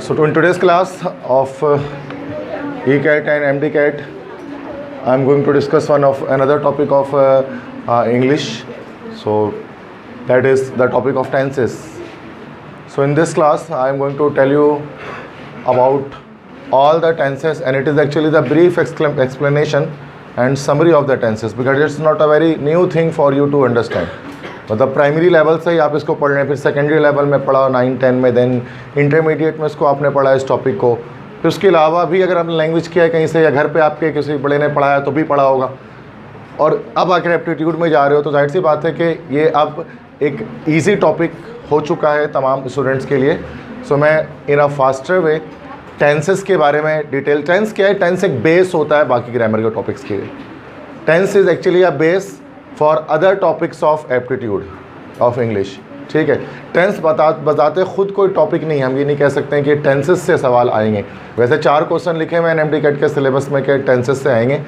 So in today's class of ECAT and MDCAT, I am going to discuss another topic of English. So that is the topic of tenses. So in this class, I am going to tell you about all the tenses, and it is actually the brief explanation and summary of the tenses, because it's not a very new thing for you to understand. मतलब primary level से ही आप इसको पढ़ रहे हैं, फिर secondary level में पढ़ा 9-10 में, देन इंटरमीडिएट में इसको आपने पढ़ा इस टॉपिक को, फिर उसके अलावा भी अगर आपने लैंग्वेज किया है कहीं से या घर पे आपके किसी बड़े ने पढ़ाया तो भी पढ़ा होगा, और अब आकर एप्टीट्यूड में जा रहे हो तो जाहिर सी बात है कि ये अब एक ईजी टॉपिक हो चुका है तमाम स्टूडेंट्स के लिए. सो मैं इन अ फास्टर वे टेंसेस के बारे में डिटेल. टेंस क्या है? टेंस एक बेस होता है बाकी ग्रामर के टॉपिक्स के लिए. Tense is actually a base for other topics of aptitude of English. ठीक है, टेंस बताते खुद कोई टॉपिक नहीं है. हम ये नहीं कह सकते हैं कि टेंसेस से सवाल आएंगे. वैसे 4 क्वेश्चन लिखे हुए हैं MDCAT के सिलेबस में कि टेंसेस से आएंगे,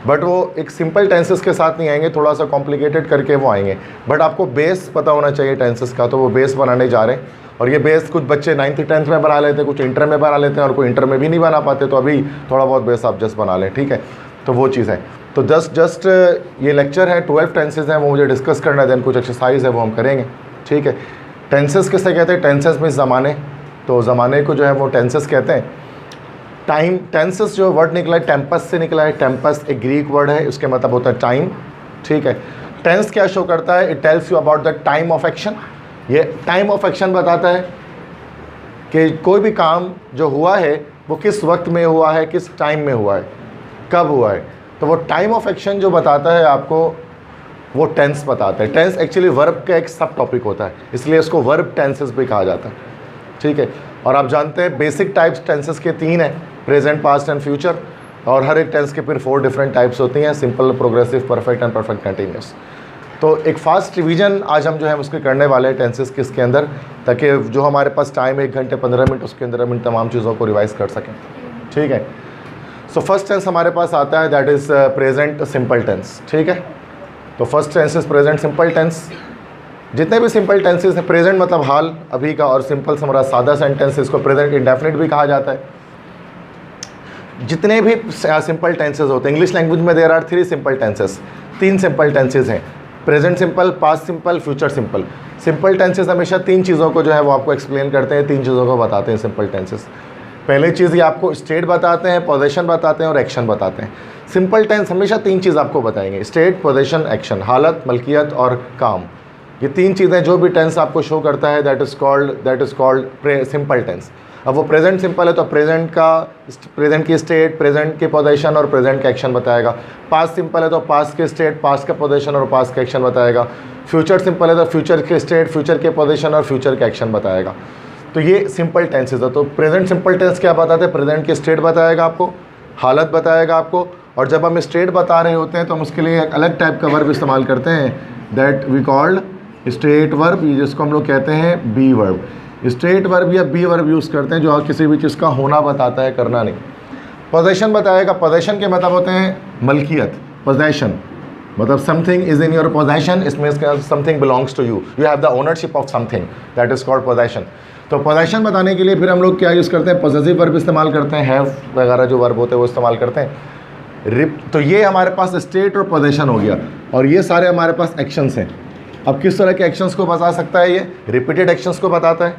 बट वो एक सिंपल टेंसेस के साथ नहीं आएंगे, थोड़ा सा कॉम्प्लिकेटेड करके वो आएंगे. बट आपको बेस पता होना चाहिए टेंसेस का, तो वो बेस बनाने जा रहे हैं. और ये बेस कुछ बच्चे 9th-10th में बना लेते हैं, कुछ इंटर में बना लेते हैं, और कोई इंटर में भी नहीं बना पाते, तो अभी थोड़ा बहुत बेस आप जस्ट बना लें. ठीक है, तो वो चीज़ है. तो जस्ट ये लेक्चर है, 12 टेंसेस हैं, वो मुझे डिस्कस करना है. देन कुछ एक्सरसाइज है वो हम करेंगे. ठीक है, टेंसेस किसे कहते हैं? टेंसेस में ज़माने. तो ज़माने को जो है वो टेंसेस कहते हैं. टाइम, टेंसेस जो वर्ड निकला है टेम्पस से निकला है. टेम्पस एक ग्रीक वर्ड है, उसके मतलब होता है टाइम. ठीक है, टेंस क्या शो करता है? It tells you about the time of action. ये टाइम ऑफ एक्शन बताता है कि कोई भी काम जो हुआ है वो किस वक्त में हुआ है, किस टाइम में हुआ है, कब हुआ है. तो वो टाइम ऑफ एक्शन जो बताता है आपको, वो टेंस बताता है. टेंस एक्चुअली वर्ब का एक सब टॉपिक होता है, इसलिए इसको वर्ब टेंसेस भी कहा जाता है. ठीक है, और आप जानते हैं बेसिक टाइप्स टेंसेस के 3 हैं, प्रेजेंट, पास्ट एंड फ्यूचर. और हर एक टेंस के फिर 4 डिफरेंट टाइप्स होती हैं, simple, progressive, perfect and perfect continuous. तो एक फास्ट रिवीजन आज हम जो है उसके करने वाले हैं टेंसेस के इसके अंदर, ताकि जो हमारे पास टाइम 1 घंटे 15 मिनट, उसके अंदर हम इन तमाम चीज़ों को रिवाइज कर सकें. ठीक है, सो फर्स्ट टेंस हमारे पास आता है, that is present simple tense. ठीक है, तो first tense is present simple tense. जितने भी सिंपल टेंसेस हैं, प्रेजेंट मतलब हाल अभी का, और सिंपल हमारा सादा सेंटेंस, इसको प्रेजेंट इंडेफिनिट भी कहा जाता है. जितने भी सिंपल टेंसेस होते हैं इंग्लिश लैंग्वेज में, there are 3 simple tenses. 3 simple tenses हैं, present simple, past simple, future simple. Simple tenses हमेशा 3 चीज़ों को जो है वो आपको एक्सप्लेन करते हैं, 3 चीज़ों को बताते हैं सिंपल टेंसेस. पहले चीज़ ये आपको स्टेट बताते हैं, पोजीशन बताते हैं और एक्शन बताते हैं. सिंपल टेंस हमेशा 3 चीज़ आपको बताएंगे, स्टेट, पोजीशन, एक्शन. हालत, मलकियत और काम. ये 3 चीज़ें जो भी टेंस आपको शो करता है, that is called simple tense. अब वो प्रेजेंट सिंपल है तो प्रेजेंट की स्टेट, प्रेजेंट के पोजीशन और प्रेजेंट का एक्शन बताएगा. पास्ट सिंपल है तो पास्ट के स्टेट, पास्ट का पोजीशन और पास्ट का एक्शन बताएगा. फ्यूचर सिंपल है तो फ्यूचर के स्टेट, फ्यूचर के पोजीशन और फ्यूचर का एक्शन बताएगा. तो ये सिंपल टेंसेज है. तो प्रेजेंट सिंपल टेंस क्या बताते हैं? प्रेजेंट की स्टेट बताएगा आपको, हालत बताएगा आपको, और जब हम स्टेट बता रहे होते हैं तो हम उसके लिए एक अलग टाइप का वर्ब इस्तेमाल करते हैं, that we called state verb, जिसको हम लोग कहते हैं बी वर्ब. स्टेट वर्ब या बी वर्ब यूज़ करते हैं जो किसी भी चीज़ का होना बताता है, करना नहीं. पोजेशन बताएगा. पोजेशन के मतलब होते हैं मलकियत, पोजेशन मतलब something is in your possession, इसमें something belongs to you, you have the ownership of something, that is called possession. तो पोजेशन बताने के लिए फिर हम लोग क्या यूज़ करते हैं? पॉसेसिव वर्ब इस्तेमाल करते हैं, हैव वगैरह जो वर्ब होते हैं वो इस्तेमाल करते हैं. तो ये हमारे पास स्टेट और पोजेशन हो गया, और ये सारे हमारे पास एक्शंस हैं. अब किस तरह के एक्शंस को बता सकता है? ये रिपीटेड एक्शंस को बताता है,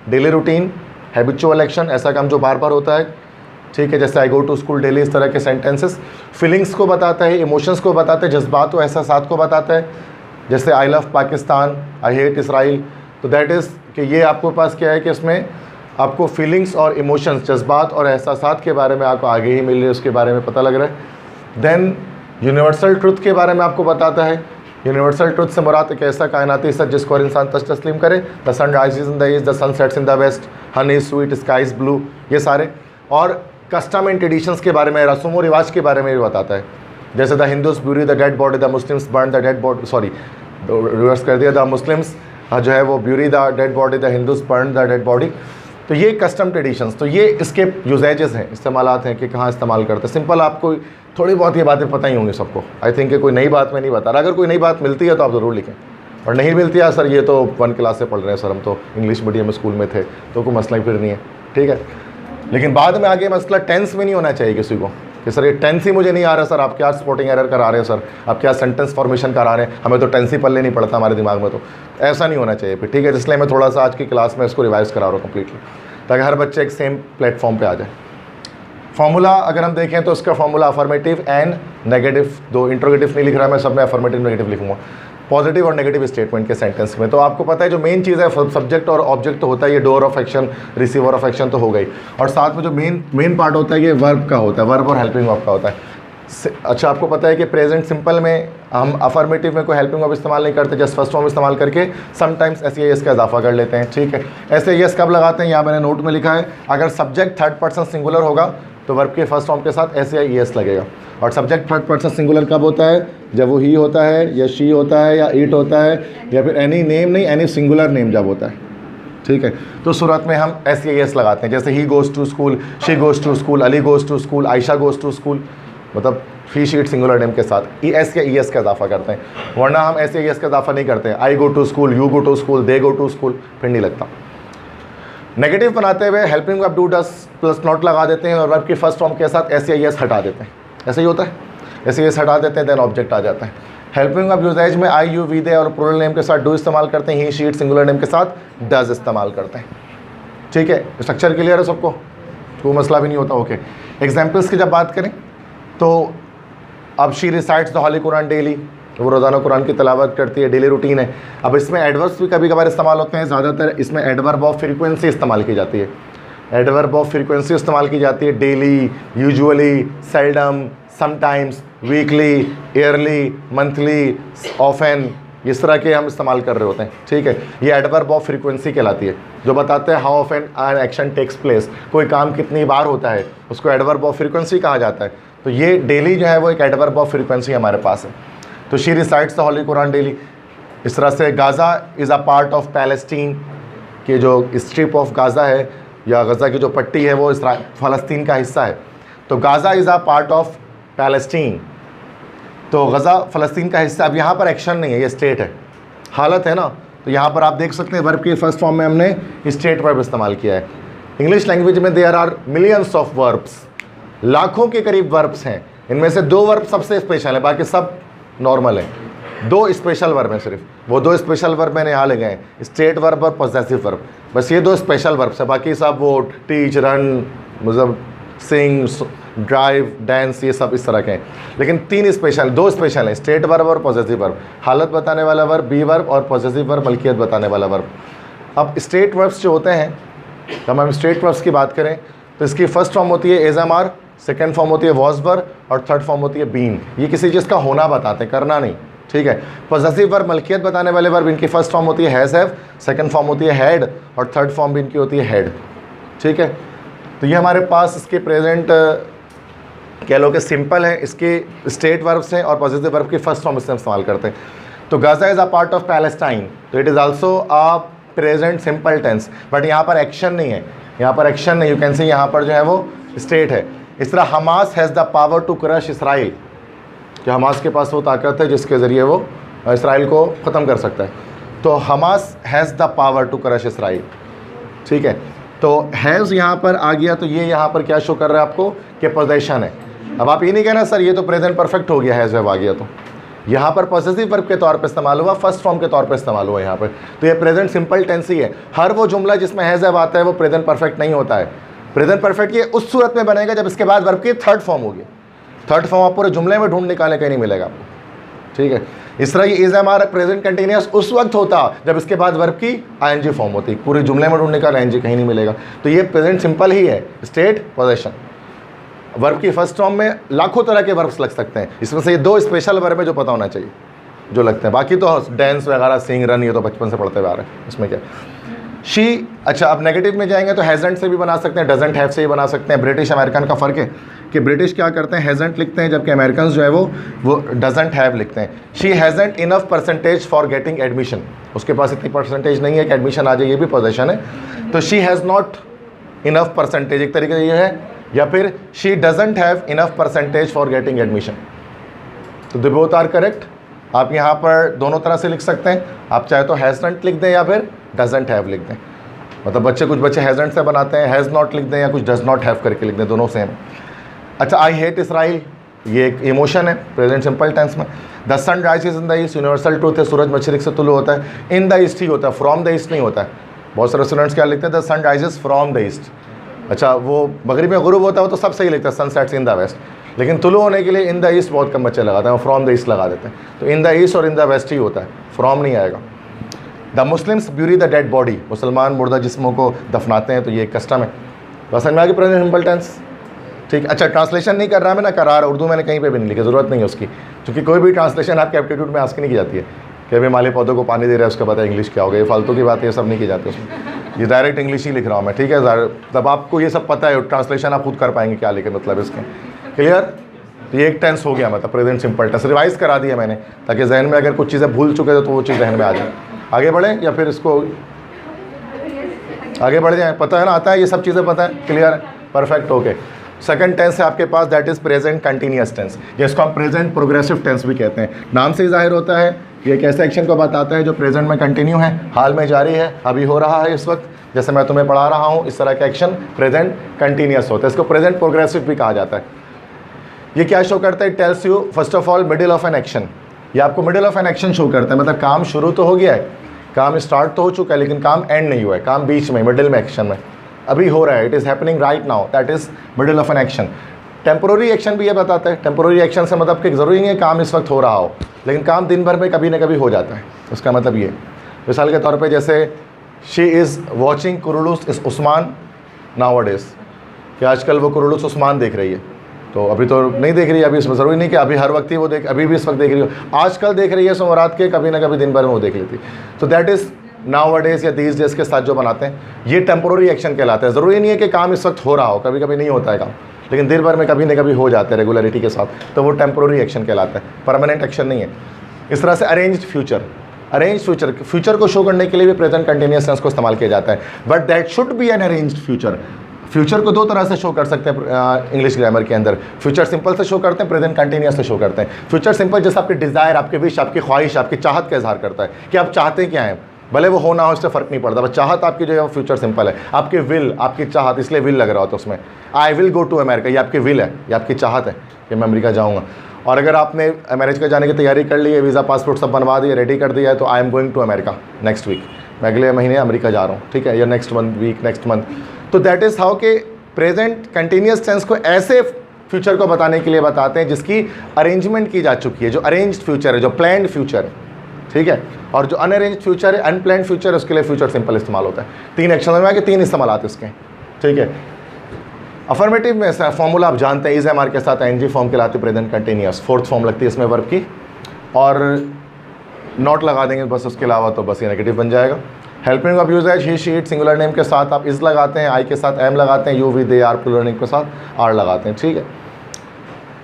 डेली रूटीन, हैबिचुअल एक्शन, ऐसा काम जो बार बार होता है. ठीक है, जैसे आई गो टू स्कूल डेली, इस तरह के सेंटेंसेस. फीलिंग्स को बताता है, इमोशंस को बताता है, जज्बात और एहसासात को बताता है, जैसे I love Pakistan, I hate Israel. तो दैट इज़ कि ये आपको पास क्या है कि इसमें आपको फीलिंग्स और इमोशंस, जज्बात और एहसासात के बारे में आपको आगे ही मिल रही है, उसके बारे में पता लग रहा है. देन यूनिवर्सल ट्रुथ के बारे में आपको बताता है. यूनिवर्सल ट्रुथ से मुराद एक ऐसा कायनाती सच जिसको हर इंसान तस्लीम करे. The sun rises in the east, the sun sets in the west, honey is sweet, sky is blue, ये सारे. और कस्टम एंड ट्रेडिशंस के बारे में, रस्म व रिवाज के बारे में भी बताता है. जैसे the Hindus bury the dead body, the Muslims burn the dead body, sorry reverse कर दिया, द मुस्लिम्स जो है वो bury the dead body, the Hindus burn the dead body. तो ये कस्टम ट्रेडिशंस, तो ये इसके यूजेजेस हैं, इस्तेमालात हैं कि कहाँ इस्तेमाल करते हैं. सिंपल आपको थोड़ी बहुत ये बातें पता ही होंगी सबको. आई थिंक कि कोई नई बात मैं नहीं बता रहा. अगर कोई नई बात मिलती है तो आप ज़रूर लिखें, और नहीं मिलती है सर ये तो 1 क्लास से पढ़ रहे हैं सर, हम तो इंग्लिश मीडियम स्कूल में थे, तो कोई मसला ही फिर नहीं है. ठीक है, लेकिन बाद में आगे मसला टेंस में नहीं होना चाहिए किसी को कि सर ये टेंस ही मुझे नहीं आ रहा सर, आप क्या स्पोर्टिंग एरर करा रहे हैं सर, आप क्या सेंटेंस फॉर्मेशन करा रहे हैं, हमें तो टेंस ही पल्ले नहीं पड़ता हमारे दिमाग में, तो ऐसा नहीं होना चाहिए फिर, ठीक है। इसलिए मैं थोड़ा सा आज की क्लास में इसको रिवाइज करा रहा हूँ कम्प्लीटली, ताकि हर बच्चे एक सेम प्लेटफॉर्म पे आ जाए। फॉर्मूला अगर हम देखें तो इसका फॉर्मूला अफर्मेटिव एंड नेगेटिव, दो इंट्रोगेटिव नहीं लिख रहा मैं, सब में अफर्मेटिव नेगेटिव लिखूंगा, पॉजिटिव और नेगेटिव स्टेटमेंट के सेंटेंस में। तो आपको पता है जो मेन चीज़ है सब्जेक्ट और ऑब्जेक्ट तो होता है, ये door of action receiver of action तो हो गई, और साथ में जो मेन पार्ट होता है ये वर्ब का होता है, वर्ब और हेल्पिंग वर्ब का होता है। अच्छा, आपको पता है कि प्रेजेंट सिंपल में हम अफर्मेटिव में कोई हेल्पिंग वर्ब इस्तेमाल नहीं करते, जस्ट फर्स्ट फॉर्म इस्तेमाल करके समटाइम्स एस का इजाफा कर लेते हैं, ठीक है। ऐसे यस कब लगाते हैं, यहाँ मैंने नोट में लिखा है, अगर सब्जेक्ट थर्ड पर्सन सिंगुलर होगा तो वर्ब के फर्स्ट फॉर्म के साथ एस या एस लगेगा। और सब्जेक्ट थर्ड पर्सन सिंगुलर कब होता है, जब वो ही होता है या शी होता है या इट होता है, या फिर एनी नेम नहीं एनी सिंगुलर नेम जब होता है, ठीक है। तो सूरत में हम एस या एस लगाते हैं, जैसे he goes to school, she goes to school, Ali goes to school, Ayesha goes to school, मतलब ही शीट सिंगुलर नेम के साथ ई एस या ई एस का इजाफा करते हैं, वरना हम एस या एस का इजाफा नहीं करते हैं। I go to school, you go to school, they go to school, फिर नहीं लगता। नेगेटिव बनाते हुए helping verb do does plus not लगा देते हैं और वर्ब के फर्स्ट फॉर्म के साथ एस या एस हटा देते हैं, ऐसे ही होता है, ऐसे एस हटा देते हैं, देन ऑब्जेक्ट आ जाता है। हेल्पिंग वर्ब यूजेज में आई यू वी दे और प्लूरल नेम के साथ डू इस्तेमाल करते हैं, ही शीट सिंगुलर नेम के साथ डज इस्तेमाल करते हैं, ठीक है। स्ट्रक्चर क्लियर है सबको, कोई मसला भी नहीं होता, ओके। एग्जाम्पल्स की जब बात करें तो अब she recites the Holi Quran daily, वो रोज़ाना कुरान की तिलावत करती है, डेली रूटीन है। अब इसमें एडवर्ब्स भी कभी कभार इस्तेमाल होते हैं, ज़्यादातर इसमें एडवर्ब ऑफ फ्रीक्वेंसी इस्तेमाल की जाती है, एडवर्ब ऑफ फ्रीक्वेंसी इस्तेमाल की जाती है, daily, usually, seldom, sometimes, weekly, yearly, monthly, often, इस तरह के हम इस्तेमाल कर रहे होते हैं, ठीक है। ये एडवर्ब ऑफ फ्रीक्वेंसी कहलाती है, जो बताते हैं how often an action takes place, कोई काम कितनी बार होता है, उसको एडवर्ब ऑफ फ्रीक्वेंसी कहा जाता है। तो ये डेली जो है वो एक एडवर्ब ऑफ फ्रीक्वेंसी हमारे पास है। तो she recites the Holi Quran daily. इस तरह से Gaza is a part of Palestine, के जो स्ट्रिप ऑफ गाज़ा है या गज़ा की जो पट्टी है वो फ़लस्तीन का हिस्सा है। तो Gaza is a part of Palestine, तो गज़ा फ़लस्तीन का हिस्सा। अब यहाँ पर एक्शन नहीं है, ये स्टेट है, हालत है ना। तो यहाँ पर आप देख सकते हैं वर्ब के फर्स्ट फॉर्म में हमने स्टेट वर्ब इस्तेमाल किया है। इंग्लिश लैंग्वेज में there are millions of verbs, लाखों के करीब वर्ब्स हैं, इनमें से 2 वर्ब सबसे स्पेशल है, बाकी सब नॉर्मल है। 2 स्पेशल वर्ब हैं सिर्फ, वो 2 स्पेशल वर्ब मैंने यहाँ लगे हैं, स्टेट वर्ब और पॉसेसिव वर्ब, बस ये 2 स्पेशल वर्ब्स है, बाकी सब वो टीच, रन, मतलब सिंग, ड्राइव, डांस, ये सब इस तरह के हैं। लेकिन 2 स्पेशल हैं, स्टेट वर्ब और पॉसेसिव वर्ब, हालत बताने वाला वर्ब बी वर्ब और पॉसेसिव वर्ब मलकियत बताने वाला वर्ब। अब स्टेट वर्ब्स जो होते हैं, जब हम स्टेट वर्ब्स की बात करें तो इसकी फर्स्ट फॉर्म होती है एज़-एम-आर, सेकेंड फॉर्म होती है वॉज वर और थर्ड फॉर्म होती है बीइंग। ये किसी चीज़ का होना बताते हैं, करना नहीं, ठीक है। पॉसेसिव वर्ब मलकियत बताने वाले वर्ब, इनकी फर्स्ट फॉर्म होती है हैज़ हैव, सेकंड फॉर्म होती है हैड और थर्ड फॉर्म भी इनकी होती है हैड, ठीक है। तो ये हमारे पास इसके प्रेजेंट कह लो कि सिंपल है, इसके स्टेट वर्ब्स हैं और पॉसेसिव वर्ब की फर्स्ट फॉर्म इसमें इस्तेमाल करते हैं। तो Gaza is a part of Palestine, तो it is also a present simple tense, but यहाँ पर एक्शन नहीं है, यहाँ पर एक्शन नहीं, यू कैन सी यहाँ पर जो है वो स्टेट है। इस तरह Hamas has the power to crush Israel, कि हमास के पास वो ताकत है जिसके ज़रिए वो इसराइल को ख़त्म कर सकता है। तो Hamas has the power to crush Israel, ठीक है। तो हैज़ यहाँ पर आ गया, तो ये यहाँ पर क्या शो कर रहा है आपको कि पोजेशन है। अब आप ये नहीं कहना सर ये तो प्रेजेंट परफेक्ट हो गया, हैज़ आ गया, तो यहाँ पर पॉसेसिव वर्ब के तौर पे इस्तेमाल हुआ, फर्स्ट फॉर्म के तौर पे इस्तेमाल हुआ यहाँ पर। तो ये प्रेजेंट सिंपल टेंस ही है। हर वो जुमला जिसमें हैज़ आता है वो प्रेजेंट परफेक्ट नहीं होता है। प्रेजेंट परफेक्ट ये उस सूरत में बनेगा जब इसके बाद वर्ब की थर्ड फॉर्म होगी। थर्ड फॉर्म आप पूरे जुमले में ढूंढ निकाले कहीं नहीं मिलेगा आपको, ठीक है। इस तरह ये इज़ हमारा प्रेजेंट कंटिन्यूअस उस वक्त होता जब इसके बाद वर्ब की आईएनजी फॉर्म होती, पूरे जुमले में ढूंढ निकाल आईएनजी कहीं नहीं मिलेगा। तो ये प्रेजेंट सिंपल ही है, स्टेट पोजेशन। वर्ब की फर्स्ट फॉर्म में लाखों तरह के वर्ब्स लग सकते हैं, इसमें से ये 2 स्पेशल वर्ब है जो पता होना चाहिए, जो लगते हैं। बाकी तो डांस वगैरह, सिंग, रन, ये तो बचपन से पढ़ते हुए आ रहे हैं, इसमें क्या। शी, अच्छा अब नेगेटिव में जाएंगे तो हैज़ेंट से भी बना सकते हैं, डजंट हैव से भी बना सकते हैं। ब्रिटिश अमेरिकन का फ़र्क है कि ब्रिटिश क्या करते हैं, हैज़ेंट लिखते हैं, जबकि अमेरिकन जो है वो डजंट हैव लिखते हैं। She hasn't enough percentage for getting admission, उसके पास इतनी परसेंटेज नहीं है कि एडमिशन आ जाए, ये भी पोजीशन है। तो she has not enough percentage एक तरीके से ये है, या फिर she doesn't have enough percentage for getting admission. तो दे बोथ आर करेक्ट। आप यहाँ पर दोनों तरह से लिख सकते हैं, आप चाहे तो हैज़ेंट लिख दें या फिर डजंट हैव लिख दें। मतलब कुछ बच्चे हैजंट से बनाते हैं, हैज़ नॉट लिख दें या कुछ डज नॉट हैव करके लिख दें, दोनों सेम। अच्छा, आई हेट इसराइल, ये एक इमोशन है प्रेजेंट सिंपल टेंस में। The sun rises in the east, universal truth है, सूरज मशरिक से तुलू होता है। इन द ईस्ट ही होता है, फ्रॉम द ईस्ट नहीं होता है। बहुत सारे स्टूडेंट्स क्या लिखते हैं, the sun rises from the east. अच्छा, वो मगरिब में गुरूब होता है वो तो सब सही लिखता है, sun sets in the west, लेकिन तुलू होने के लिए इन द ईस्ट बहुत कम बच्चे लगाते हैं, फ्रॉम द ईस्ट लगा देते हैं। तो इन द ईस्ट और इन द वेस्ट ही होता है, फ्रॉम नहीं आएगा। The Muslims bury the dead body, मुसलमान मुर्दा जिस्मों को दफनाते हैं, तो ये एक कस्टम है। बस समझ में आ गई प्रेजेंट सिंपल टेंस, ठीक। अच्छा, ट्रांसलेशन नहीं कर रहा मैं ना, करार उर्दू मैंने कहीं पे भी नहीं लिखी, ज़रूरत नहीं है उसकी, क्योंकि कोई भी ट्रांसलेशन आपके एप्टीट्यूड में आस्क नहीं की जाती है कि अभी माली पौधों को पानी दे रहा है उसका पता है इंग्लिश क्या होगा, ये फालतू की बात, ये सब नहीं की जाती उसमें, ये डायरेक्ट इंग्लिश ही लिख रहा हूँ मैं, ठीक है। तब आपको ये सब पता है, ट्रांसलेशन आप खुद कर पाएंगे क्या लिखे मतलब इसके, क्लियर। तो ये एक टेंस हो गया, मतलब प्रेजेंट सिंपल टेंस रिवाइज करा दिया मैंने, ताकि जहन में अगर कुछ चीज़ें भूल चुके थे तो वो चीज़ जहन में आ जाए। आगे बढ़ें या फिर इसको आगे बढ़ जाए, पता है ना, आता है ये सब चीज़ें पता है, क्लियर है, परफेक्ट, ओके। सेकंड टेंस है आपके पास, that is present continuous tense, जिसको हम प्रेजेंट प्रोग्रेसिव टेंस भी कहते हैं। नाम से ही जाहिर होता है, ये एक ऐसे एक्शन को बताता है जो प्रेजेंट में कंटिन्यू है, हाल में जारी है, अभी हो रहा है इस वक्त, जैसे मैं तुम्हें पढ़ा रहा हूँ, इस तरह का एक्शन प्रेजेंट कंटिन्यूस होता है। इसको प्रेजेंट प्रोग्रेसिव भी कहा जाता है। ये क्या शो करता है, tells you first of all middle of an action, ये आपको middle of an action show करता है, मतलब काम शुरू तो हो गया है, काम स्टार्ट तो हो चुका है, लेकिन काम एंड नहीं हुआ है, काम बीच में मिडिल में एक्शन में अभी हो रहा है, it is happening right now, that is middle of an action. Temporary action भी ये बताता है, टेम्पोररी एक्शन से मतलब कि ज़रूरी नहीं है काम इस वक्त हो रहा हो, लेकिन काम दिन भर में कभी ना कभी हो जाता है, उसका मतलब ये। मिसाल के तौर पे जैसे she is watching Kurulus Usman nowadays, कि आजकल वो कुरुलुस उस्मान देख रही है, तो अभी तो नहीं देख रही है, अभी इसमें ज़रूरी नहीं कि अभी हर वक्त ही वो अभी भी इस वक्त देख रही हो, आजकल देख रही है, सो रात के कभी ना कभी दिन भर में वो देख लेती है। तो दैट इज़ नाउअडेज़ या दीज डेज़ के साथ जो बनाते हैं, ये टेम्पोररी एक्शन कहलाता है। ज़रूरी नहीं है कि काम इस वक्त हो रहा हो, कभी कभी नहीं होता है काम, लेकिन दिन भर में कभी ना कभी हो जाता है रेगुलरिटी के साथ, तो वो टेम्पोररी एक्शन कहलाता है, परमानेंट एक्शन नहीं है। इस तरह से अरेंज्ड फ्यूचर, फ्यूचर को शो करने के लिए भी प्रेजेंट कंटिन्यूअस टेंस को इस्तेमाल किया जाता है, but that should be an arranged future. Future को दो तरह से शो कर सकते हैं इंग्लिश ग्रामर के अंदर, फ्यूचर सिंपल से शो करते हैं, प्रेजेंट कंटिन्यूअस से शो करते हैं। फ्यूचर सिंपल जैसे आपके डिज़ायर, आपके विश, आपकी ख्वाहिश, आपकी चाहत का इजहार करता है कि आप चाहते क्या हैं, भले वो होना हो इससे फ़र्क नहीं पड़ता, बस चाहत आपकी जो है वो फ्यूचर सिंपल है। आपकी विल, आपकी चाहत, इसलिए विल लग रहा होता है उसमें, I will go to America, ये आपकी विल है, ये आपकी चाहत है कि मैं अमेरिका जाऊँगा। और अगर आपने अमेरिका जाने की तैयारी कर ली है, वीज़ा पासपोर्ट सब बनवा दिया, रेडी कर दिया है, तो I am going to America next week, मैं अगले महीने अमेरिका जा रहा हूँ, ठीक है, या नेक्स्ट वीक नेक्स्ट मंथ। तो दैट इज़ हाउ के प्रेजेंट कंटिन्यूअस टेंस को ऐसे फ्यूचर को बताने के लिए बताते हैं जिसकी अरेंजमेंट की जा चुकी है, जो अरेंज्ड फ्यूचर है, जो प्लान्ड फ्यूचर है, ठीक है। और जो अनअरेंज्ड फ्यूचर है, अनप्लान्ड फ्यूचर है, उसके लिए फ्यूचर सिंपल इस्तेमाल होता है। तीन एक्शन में आके तीन इस्तेमाल आते इसके, ठीक है। अफर्मेटिव में फॉर्मूला आप जानते हैं, इज एम आर के साथ एनजी फॉर्म कहलाती है प्रेजेंट कंटिन्यूअस, फोर्थ फॉर्म लगती है इसमें वर्ब की, और नॉट लगा देंगे बस, उसके अलावा तो बस ये नेगेटिव बन जाएगा। हेल्पिंग ऑफ यूज है ही शी इट, सिंगुलर नेम के साथ आप इज लगाते हैं, आई के साथ एम लगाते हैं, you we they are plural name के साथ आर लगाते हैं, ठीक है।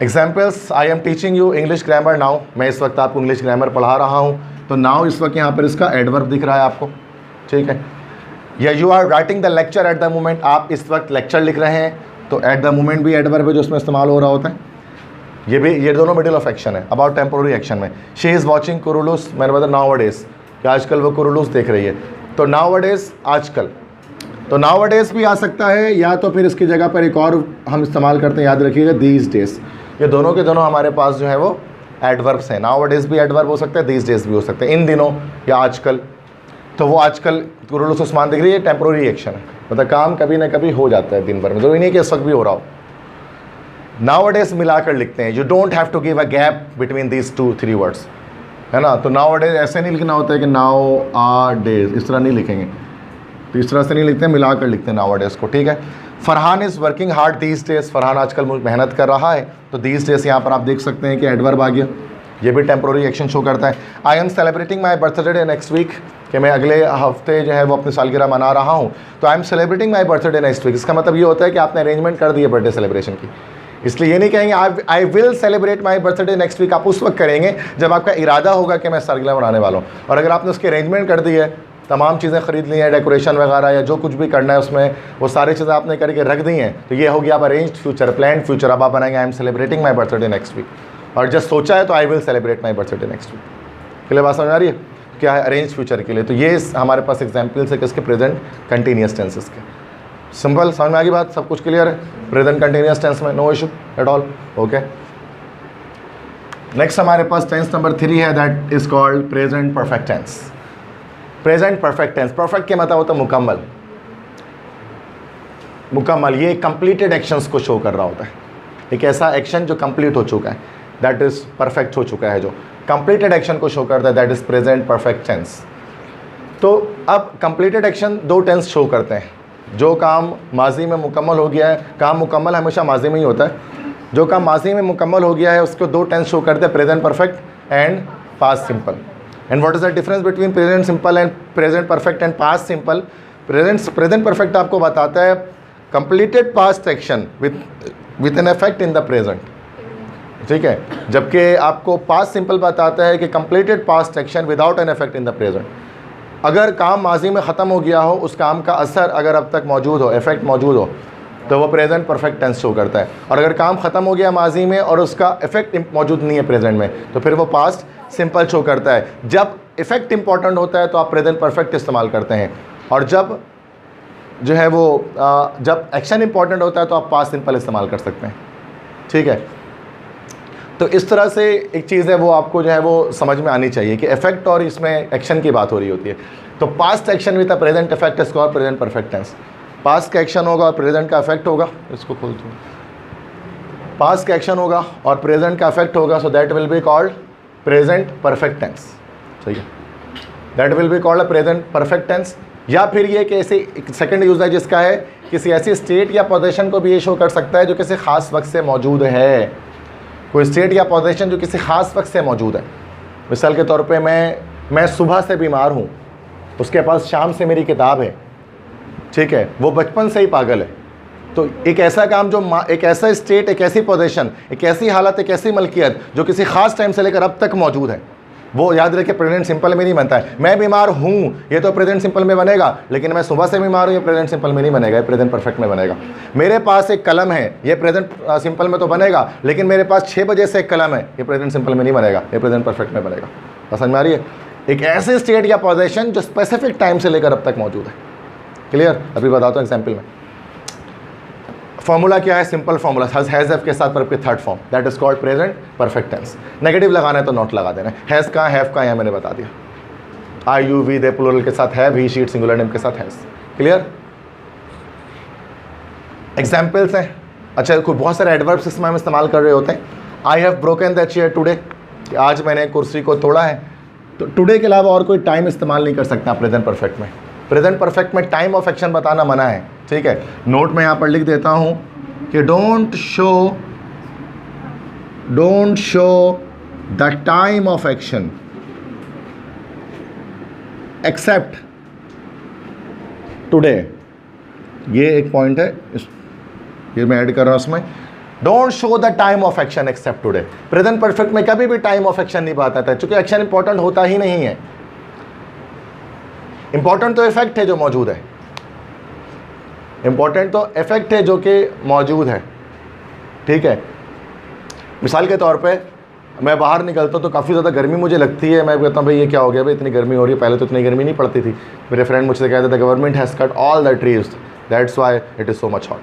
Examples, I am teaching you English grammar now, मैं इस वक्त आपको इंग्लिश ग्रामर पढ़ा रहा हूँ, तो नाउ इस वक्त यहाँ पर इसका एडवर्ब दिख रहा है आपको, ठीक है। या you are writing the lecture at the moment, आप इस वक्त लेक्चर लिख रहे हैं, तो एट द मोमेंट भी एडवर्ब है जो उसमें इस्तेमाल हो रहा होता है। ये दोनों मिडिल ऑफ एक्शन है। अबाउट टेम्पोररी एक्शन में शी इज़ वॉचिंग कुरुलुस, मैंने बताया नाउअडेज़ कि आजकल वो कुरुलुस देख रही है, तो नाउअडेज़ आजकल, तो नाउअडेज़ भी आ सकता है, या तो फिर इसकी जगह पर एक और हम इस्तेमाल करते हैं, याद रखिएगा, दीज डेज। ये दोनों के दोनों हमारे पास जो है वो एडवर्ब्स हैं। नाउअडेज़ भी एडवर्ब हो सकता है, दीज डेज भी हो सकते हैं, इन दिनों या आजकल। तो वो आजकल कुरुलुस उस्मान दिख रही है, टेम्पोररी एक्शन है, मतलब काम कभी ना कभी हो जाता है दिन भर में, जरूरी नहीं कि इस वक्त भी हो रहा हो। नाउअडेज़ मिलाकर लिखते हैं, you don't have to give a gap between these 2-3 words, है ना। तो नाउअडेज़ ऐसे नहीं लिखना होता है कि नाउ आ डेज, इस तरह नहीं लिखेंगे, तो इस तरह से नहीं लिखते हैं, मिलाकर लिखते हैं नाउअडेज़ को, ठीक है। Farhan is working hard these days, Farhan आजकल मेहनत कर रहा है, तो दीज डेज यहाँ पर आप देख सकते हैं कि एडवर्ब आ गया, ये भी टेम्पोररी एक्शन शो करता है। I am celebrating my birthday next week, कि मैं अगले हफ्ते जो है वो अपनी सालगिरह मना रहा हूँ, तो I am celebrating my birthday next week, इसका मतलब ये होता है कि आपने अरेंजमेंट कर दी है बर्थडे सेलिब्रेशन की, इसलिए ये नहीं कहेंगे I will celebrate my birthday next week, आप उस वक्त करेंगे जब आपका इरादा होगा कि मैं सालगिरह मनाने वाला हूँ। और अगर आपने उसकी अरेंजमेंट कर दी है, तमाम चीज़ें ख़रीद ली हैं, डेकोरेशन वगैरह या जो कुछ भी करना है उसमें, वो सारी चीज़ें आपने करके रख दी हैं, तो ये होगी आप अरेंज्ड फ्यूचर, प्लान्ड फ्यूचर। अब आप बनाएंगे I am celebrating my birthday next week, और जस्ट सोचा है तो I will celebrate my birthday next week. Clear बात समझ आ रही है। क्या है, अरेंज फ्यूचर के लिए। तो ये हमारे पास एग्जाम्पल्स है किसके, प्रेजेंट कंटिन्यूस टेंसेस के। सिंपल, समझ में आ गई बात, सब कुछ क्लियर है प्रेजेंट कंटिन्यूस टेंस में, no issue at all. Okay, next हमारे पास टेंस नंबर 3 है, that is called present perfect tense. Present perfect tense, perfect के मतलब होता है मुकम्मल। मुकम्मल ये कंप्लीटेड एक्शंस को शो कर रहा होता है, एक ऐसा एक्शन जो कंप्लीट हो चुका है, दैट इज परफेक्ट हो चुका है, जो कंप्लीटेड एक्शन को शो करता है, that is present perfect tense. तो अब कंप्लीटेड एक्शन दो टेंस शो करते हैं, जो काम माजी में मुकम्मल हो गया है, काम मुकम्मल हमेशा माजी में ही होता है, जो काम माजी में मुकम्मल हो गया है उसको दो टेंस शो करते हैं, present perfect and past simple. And what is the difference between present simple and present perfect and past simple? Present perfect आपको बताता है completed past action with an effect in the present, ठीक है, जबकि आपको past simple बताता है कि completed past action without an effect in the present. अगर काम माजी में ख़त्म हो गया हो, उस काम का असर अगर अब तक मौजूद हो, इफेक्ट मौजूद हो, तो वो प्रेजेंट परफेक्ट टेंस शो करता है। और अगर काम ख़त्म हो गया माजी में और उसका इफेक्ट मौजूद नहीं है प्रेजेंट में, तो फिर वो पास्ट सिंपल शो करता है। जब इफेक्ट इंपॉर्टेंट होता है तो आप प्रेजेंट परफेक्ट इस्तेमाल करते हैं, और जब जो है वो जब एक्शन इंपॉर्टेंट होता है तो आप पास्ट सिंपल इस्तेमाल कर सकते हैं, ठीक है। तो इस तरह से एक चीज़ है वो आपको जो है वो समझ में आनी चाहिए कि इफेक्ट और इसमें एक्शन की बात हो रही होती है। तो past action with a present effect is called present perfect tense. Past का एक्शन होगा और प्रेजेंट का इफेक्ट होगा, इसको खोल दो, पास्ट का एक्शन होगा और प्रेजेंट का इफेक्ट होगा, so that will be called present perfect tense, सही है, that will be called a present perfect tense. या फिर ये कि ऐसे सेकंड यूज है जिसका है किसी ऐसी स्टेट या पोजीशन को भी ये शो कर सकता है जो किसी खास वक्त से मौजूद है, कोई स्टेट या पोजीशन जो किसी खास वक्त से मौजूद है। मिसाल के तौर पे मैं सुबह से बीमार हूँ, उसके पास शाम से मेरी किताब है, ठीक है, वो बचपन से ही पागल है। तो एक ऐसा काम जो एक ऐसा स्टेट, एक ऐसी पोजीशन, एक ऐसी हालत, एक ऐसी मलकियत जो किसी खास टाइम से लेकर अब तक मौजूद है, वो याद रखे प्रेजेंट सिंपल में नहीं बनता है। मैं बीमार हूँ ये तो प्रेजेंट सिंपल में बनेगा, लेकिन मैं सुबह से बीमार हूँ ये प्रेजेंट सिंपल में नहीं बनेगा, ये प्रेजेंट परफेक्ट में बनेगा। मेरे पास एक कलम है, ये प्रेजेंट सिंपल में तो बनेगा, लेकिन मेरे पास 6 बजे से एक कलम है, ये प्रेजेंट सिंपल में नहीं बनेगा, ये प्रेजेंट परफेक्ट में बनेगा। समझ में आ रही है? एक ऐसे स्टेट या पोजीशन जो स्पेसिफिक टाइम से लेकर अब तक मौजूद है। क्लियर? अभी बताता हूँ एग्जाम्पल में। फॉर्मूला क्या है? सिंपल फॉर्मूला, हैज़ हैव के साथ वर्ब की third form, that is called present perfect tense. Negative लगाना है तो नॉट लगा देना। हैज़ का, हैव का, यहाँ मैंने बता दिया। आई, यू, वी, दे प्लूरल के साथ have, he, she, it singular name के साथ हैज़। क्लियर? एग्जाम्पल्स हैं। अच्छा, कोई बहुत सारे एडवर्ब्स इसमें हम इस्तेमाल कर रहे होते हैं। आई have broken the chair today, आज मैंने कुर्सी को तोड़ा है। तो टुडे के अलावा और कोई टाइम इस्तेमाल नहीं कर सकता प्रेजेंट परफेक्ट में। प्रेजेंट परफेक्ट में टाइम ऑफ एक्शन बताना मना है, ठीक है। नोट में यहाँ पर लिख देता हूँ कि don't show the time of action except today. ये एक पॉइंट है, ये मैं ऐड कर रहा हूँ उसमें। Don't show the time of action except today. Present perfect में कभी भी टाइम ऑफ एक्शन नहीं बताता है, चूंकि एक्शन इंपॉर्टेंट होता ही नहीं है। इंपॉर्टेंट तो इफेक्ट है जो मौजूद है, इंपॉर्टेंट तो इफेक्ट है जो कि मौजूद है, ठीक है। मिसाल के तौर पे मैं बाहर निकलता हूँ तो काफ़ी ज़्यादा गर्मी मुझे लगती है, मैं कहता हूँ भाई ये क्या हो गया भाई, इतनी गर्मी हो रही है, पहले तो इतनी गर्मी नहीं पड़ती थी। मेरे फ्रेंड मुझसे कहते थे government has cut all the trees, that's why it is so much hot,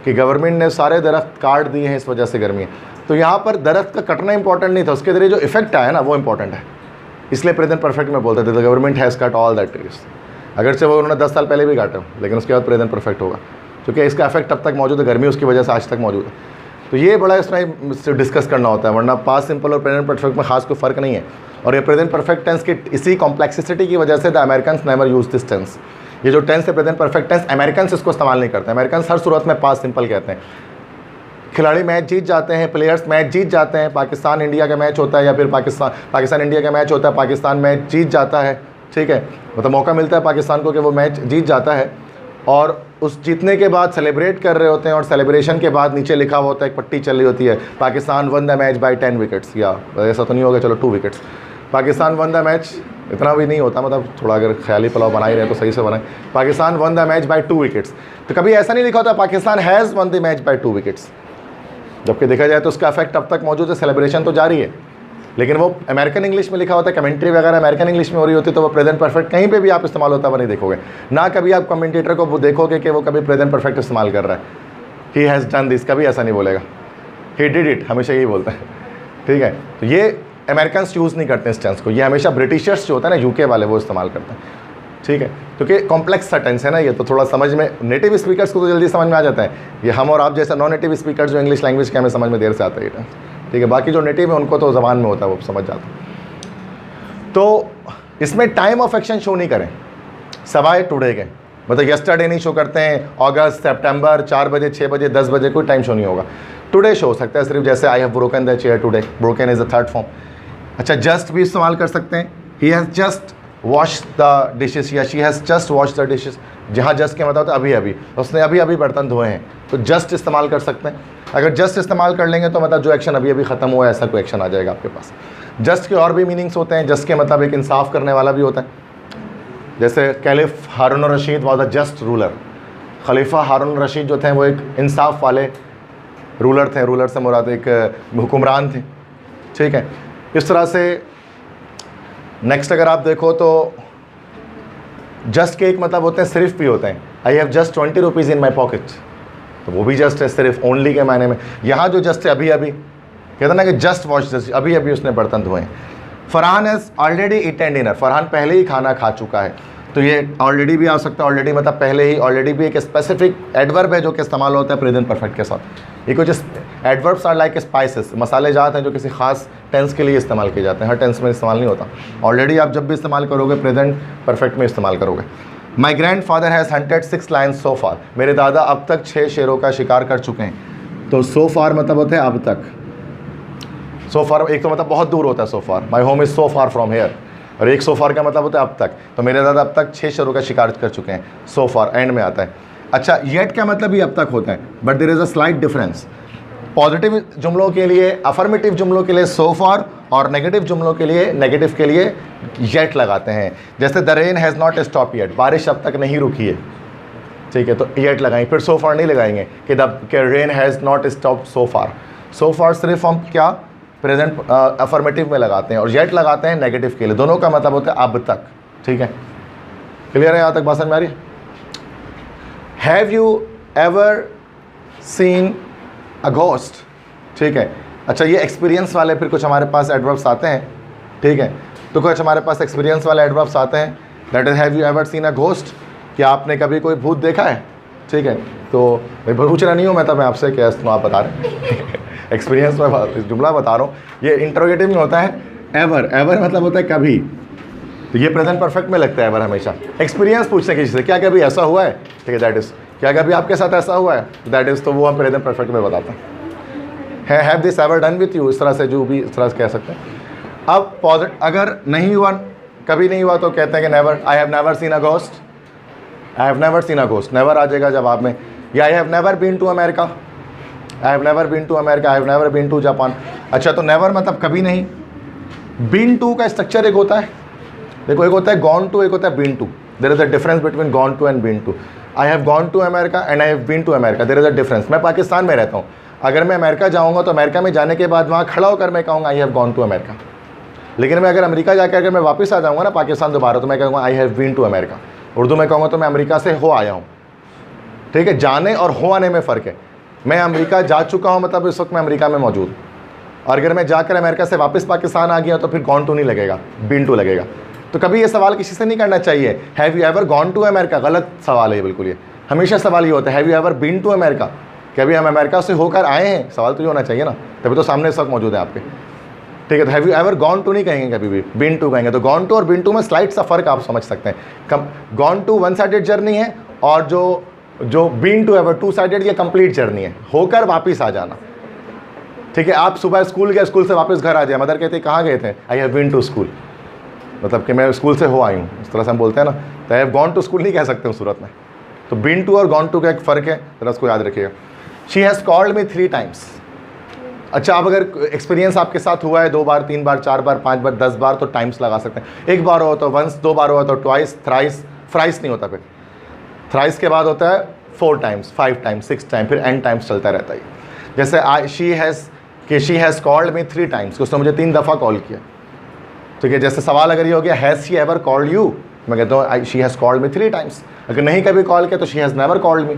कि गवर्नमेंट ने सारे दरख्त काट दिए हैं, इस वजह से गर्मी है। तो यहाँ पर दरख्त का कटना इंपॉर्टेंट नहीं था, उसके ज़रिए जो इफेक्ट आया ना वो इंपॉर्टेंट है, इसलिए प्रेजेंट परफेक्ट में बोलते थे the government has cut all that trees. अगर से वो उन्होंने 10 साल पहले भी काटे, लेकिन उसके बाद प्रेजेंट परफेक्ट होगा, क्योंकि इसका इफेक्ट अब तक मौजूद है, गर्मी उसकी वजह से आज तक मौजूद है। तो ये बड़ा इसमें डिस्कस करना होता है, वरना पास्ट सिंपल और प्रेजेंट परफेक्ट में खास कोई फ़र्क नहीं है। और ये प्रेजेंट परफेक्ट टेंस की इसी कॉम्प्लेक्सिटी की वजह से the Americans never use this tense. ये जो टेंस है प्रेजेंट परफेक्ट टेंस, अमेरिकन्स इसको इस्तेमाल नहीं करते। अमेरिकन्स हर सूरत में पास्ट सिंपल कहते हैं। खिलाड़ी मैच जीत जाते हैं, प्लेयर्स मैच जीत जाते हैं, पाकिस्तान इंडिया का मैच होता है या फिर पाकिस्तान इंडिया का मैच होता है, पाकिस्तान मैच जीत जाता है, ठीक है, मतलब मौका मिलता है पाकिस्तान को कि वो मैच जीत जाता है, और उस जीतने के बाद सेलिब्रेट कर रहे होते हैं, और सेलिब्रेशन के बाद नीचे लिखा हुआ होता है, एक पट्टी चल रही होती है, Pakistan one the match by 10 wickets, या ऐसा तो नहीं होगा, चलो 2 wickets, Pakistan one the match, इतना भी नहीं होता, मतलब थोड़ा अगर ख्याली पुलाव बना ही रहे तो सही से बनाए, Pakistan one the match by 2 wickets. तो कभी ऐसा नहीं लिखा होता Pakistan has one the match by 2 wickets, जबकि देखा जाए तो उसका इफेक्ट अब तक मौजूद है, सेलिब्रेशन तो जारी है, लेकिन वो अमेरिकन इंग्लिश में लिखा होता है, कमेंट्री वगैरह अमेरिकन इंग्लिश में हो रही होती है, तो वो प्रेजेंट परफेक्ट कहीं पे भी आप इस्तेमाल होता हुआ नहीं देखोगे। ना कभी आप कमेंटेटर को वो देखोगे कि वो कभी प्रेजेंट परफेक्ट इस्तेमाल कर रहा है, ही हैज़ डन दिस, कभी ऐसा नहीं बोलेगा, ही डिड इट, हमेशा यही बोलता है। ठीक है, तो ये अमेरिकन यूज़ नहीं करते इस टेंस को, ये हमेशा ब्रिटिशर्स जो होता है ना, यूके वाले, वो इस्तेमाल करते हैं। ठीक है, क्योंकि कॉम्प्लेक्स सा टेंस है ना ये, तो थोड़ा समझ में, नेटिव स्पीकर्स को तो जल्दी समझ में आ जाता है, ये हम और आप जैसा नॉन नेटिव स्पीकर्स जो इंग्लिश लैंग्वेज के, हमें समझ में देर से आता है ये टेंस। ठीक है, बाकी जो नेटिव है उनको तो ज़बान में होता है, वो समझ जाता है। तो इसमें टाइम ऑफ एक्शन शो नहीं करें सवाए टुडे के, मतलब यस्टरडे नहीं शो करते हैं, अगस्त, सितंबर, 4 बजे, 6 बजे, 10 बजे, कोई टाइम शो नहीं होगा। टुडे शो हो सकता है सिर्फ, जैसे I have broken the chair today, broken is the third form. अच्छा, जस्ट भी इस्तेमाल कर सकते हैं, he has just wash the dishes या she has just wash the dishes, जहाँ जस्ट के मतलब होता है अभी अभी, उसने अभी अभी बर्तन धोए हैं, तो जस्ट इस्तेमाल कर सकते हैं। अगर जस्ट इस्तेमाल कर लेंगे तो मतलब जो एक्शन अभी अभी ख़त्म हुआ है, ऐसा कोई एक्शन आ जाएगा आपके पास। जस्ट के और भी मीनिंग्स होते हैं, जस्ट के मतलब एक इंसाफ करने वाला भी होता है, जैसे caliph Harun Rashid was the just ruler, खलीफा हारून रशीद जो थे वो एक इंसाफ वाले रूलर थे, रूलर से मुराद एक हुक्मरान थे। ठीक है, इस तरह से नेक्स्ट अगर आप देखो तो जस्ट के एक मतलब होते हैं सिर्फ भी होते हैं, I have just 20 rupees in my pocket, तो वो भी जस्ट है, सिर्फ, ओनली के मायने में। यहाँ जो जस्ट है अभी अभी, कहते ना कि जस्ट वॉश जस्ट, अभी अभी उसने बर्तन धोए। Farhan has already eaten dinner, Farhan पहले ही खाना खा चुका है, तो ये ऑलरेडी भी आ सकता है, ऑलरेडी मतलब पहले ही, ऑलरेडी भी एक स्पेसिफिक एडवर्ब है जो कि इस्तेमाल होता है प्रेजेंट परफेक्ट के साथ। ये कुछ एडवर्ब्स आर लाइक स्पाइसेस, मसाले जात हैं जो किसी खास टेंस के लिए इस्तेमाल किए जाते हैं, हर टेंस में इस्तेमाल नहीं होता। ऑलरेडी आप जब भी इस्तेमाल करोगे प्रेजेंट परफेक्ट में इस्तेमाल करोगे। My grandfather has hunted 6 lions so far, मेरे दादा अब तक 6 शेरों का शिकार कर चुके हैं, तो सो फार मतलब होता है अब तक। सो फार एक तो मतलब बहुत दूर होता है, so far, my home is so far from here, और एक सो फार का मतलब होता है अब तक, तो मेरे दादा अब तक 6 शेरों का शिकार कर चुके हैं, सो फार एंड में आता है। अच्छा, येट का मतलब भी अब तक होता है, but there is a slight difference. Positive जुमलों के लिए, अफर्मेटिव जुमलों के लिए सो फार, और नेगेटिव जुमलों के लिए, नेगेटिव के लिए येट लगाते हैं। जैसे the rain has not stop yet, बारिश अब तक नहीं रुकी है, ठीक है, तो येट लगाएंगे, फिर सो फार नहीं लगाएंगे कि the rain has not stop so far. So far सिर्फ हम क्या प्रेजेंट अफर्मेटिव में लगाते हैं, और येट लगाते हैं नेगेटिव के लिए, दोनों का मतलब होता है अब तक। ठीक है, क्लियर है यहाँ तक बात समझ में आ रही है? Have you ever seen a ghost? ठीक है, अच्छा ये एक्सपीरियंस वाले फिर कुछ हमारे पास एडवर्ब्स आते हैं। ठीक है, तो कुछ हमारे पास एक्सपीरियंस वाले एडवर्ब्स आते हैं, that is have you ever seen a ghost, कि आपने कभी कोई भूत देखा है? ठीक है, तो मैं पूछ रहा नहीं हूँ मैं, तो मैं आपसे क्या आप बता रहे एक्सपीरियंस में जुमला बता रहा हूँ, ये इंट्रोगेटिव में होता है एवर, एवर मतलब होता है कभी, तो ये प्रेजेंट परफेक्ट में लगता है एवर हमेशा। एक्सपीरियंस पूछने की चीज़ है, क्या कभी ऐसा हुआ है? ठीक है, दैट इज़, क्या कभी आपके साथ ऐसा हुआ है? दैट इज़, तो वो हम प्रेजेंट परफेक्ट में बताते हैं। Have this ever done with you, इस तरह से जो भी इस तरह से कह सकते हैं। अब पॉजिटिव अगर नहीं हुआ, कभी नहीं हुआ, तो कहते हैं कि never, I have never seen a ghost, I have never seen a ghost, never आ जाएगा जवाब में। या I have never been to America, I have never been to America, I have never been to Japan. अच्छा, तो never मतलब कभी नहीं। बीन टू का स्ट्रक्चर एक होता है, देखो एक होता है गॉन टू, एक होता है been to, there is a difference between gone to and been to. I have gone to America and I have been to America, there is a difference. मैं पाकिस्तान में रहता हूँ, अगर मैं अमेरिका जाऊँगा तो अमेरिका में जाने के बाद वहाँ खड़ा होकर मैं कहूँगा I have gone to America, लेकिन मैं अगर अमेरिका जाकर अगर मैं वापस आ जाऊँगा ना पाकिस्तान दोबारा, तो मैं कहूँगा I have been to America. Urdu में कहूँगा तो मैं अमेरिका से हो आया हूँ। ठीक है, जाने और हो आने में फ़र्क है। मैं अमेरिका जा चुका हूँ मतलब इस वक्त मैं अमेरिका में मौजूद, और अगर मैं जाकर अमेरिका से वापस पाकिस्तान आ गया तो फिर गॉन टू नहीं लगेगा, बीन टू लगेगा। तो कभी ये सवाल किसी से नहीं करना चाहिए, have you ever gone to America, गलत सवाल है बिल्कुल। ये हमेशा सवाल ये होता है, have you ever been to America, कभी हम अमेरिका से होकर आए हैं? सवाल तो ये होना चाहिए ना, तभी तो सामने इस वक्त मौजूद है आपके। ठीक है, तो have you ever gone to नहीं कहेंगे कभी भी, बीन टू कहेंगे। तो गॉन टू और बीन टू में स्लाइट सा फ़र्क आप समझ सकते हैं। Gone to one sided journey है, और जो been to ever two sided ये कंप्लीट जर्नी है, होकर वापस आ जाना। ठीक है, आप सुबह स्कूल गए, स्कूल से वापस घर आ जाए, मदर कहते कहाँ गए थे? I have been to school, मतलब कि मैं स्कूल से हो आई हूँ, इस तरह से हम बोलते हैं ना। तो I have gone to school नहीं कह सकते उस सूरत में। तो बीन टू और गॉन टू का एक फ़र्क है, जरा उसको याद रखिएगा। She has called me 3 times. अच्छा, अब अगर एक्सपीरियंस आपके साथ हुआ है 2 बार, 3 बार, 4 बार, 5 बार, 10 बार, तो टाइम्स लगा सकते हैं। एक बार हो तो वंस, 2 बार हुआ तो ट्वाइस, थ्राइस, फ्राइस नहीं होता, फिर थ्राइस के बाद होता है 4 टाइम्स, 5 टाइम्स, 6 टाइम, फिर n टाइम्स चलता रहता है। जैसे शी हैज़ कि she has called me 3 times, उसने मुझे 3 दफ़ा कॉल किया। ठीक है, जैसे सवाल अगर ये हो गया has she ever called you, मैं कहता हूँ she has called me 3 times. अगर नहीं कभी कॉल किया तो she has never called me.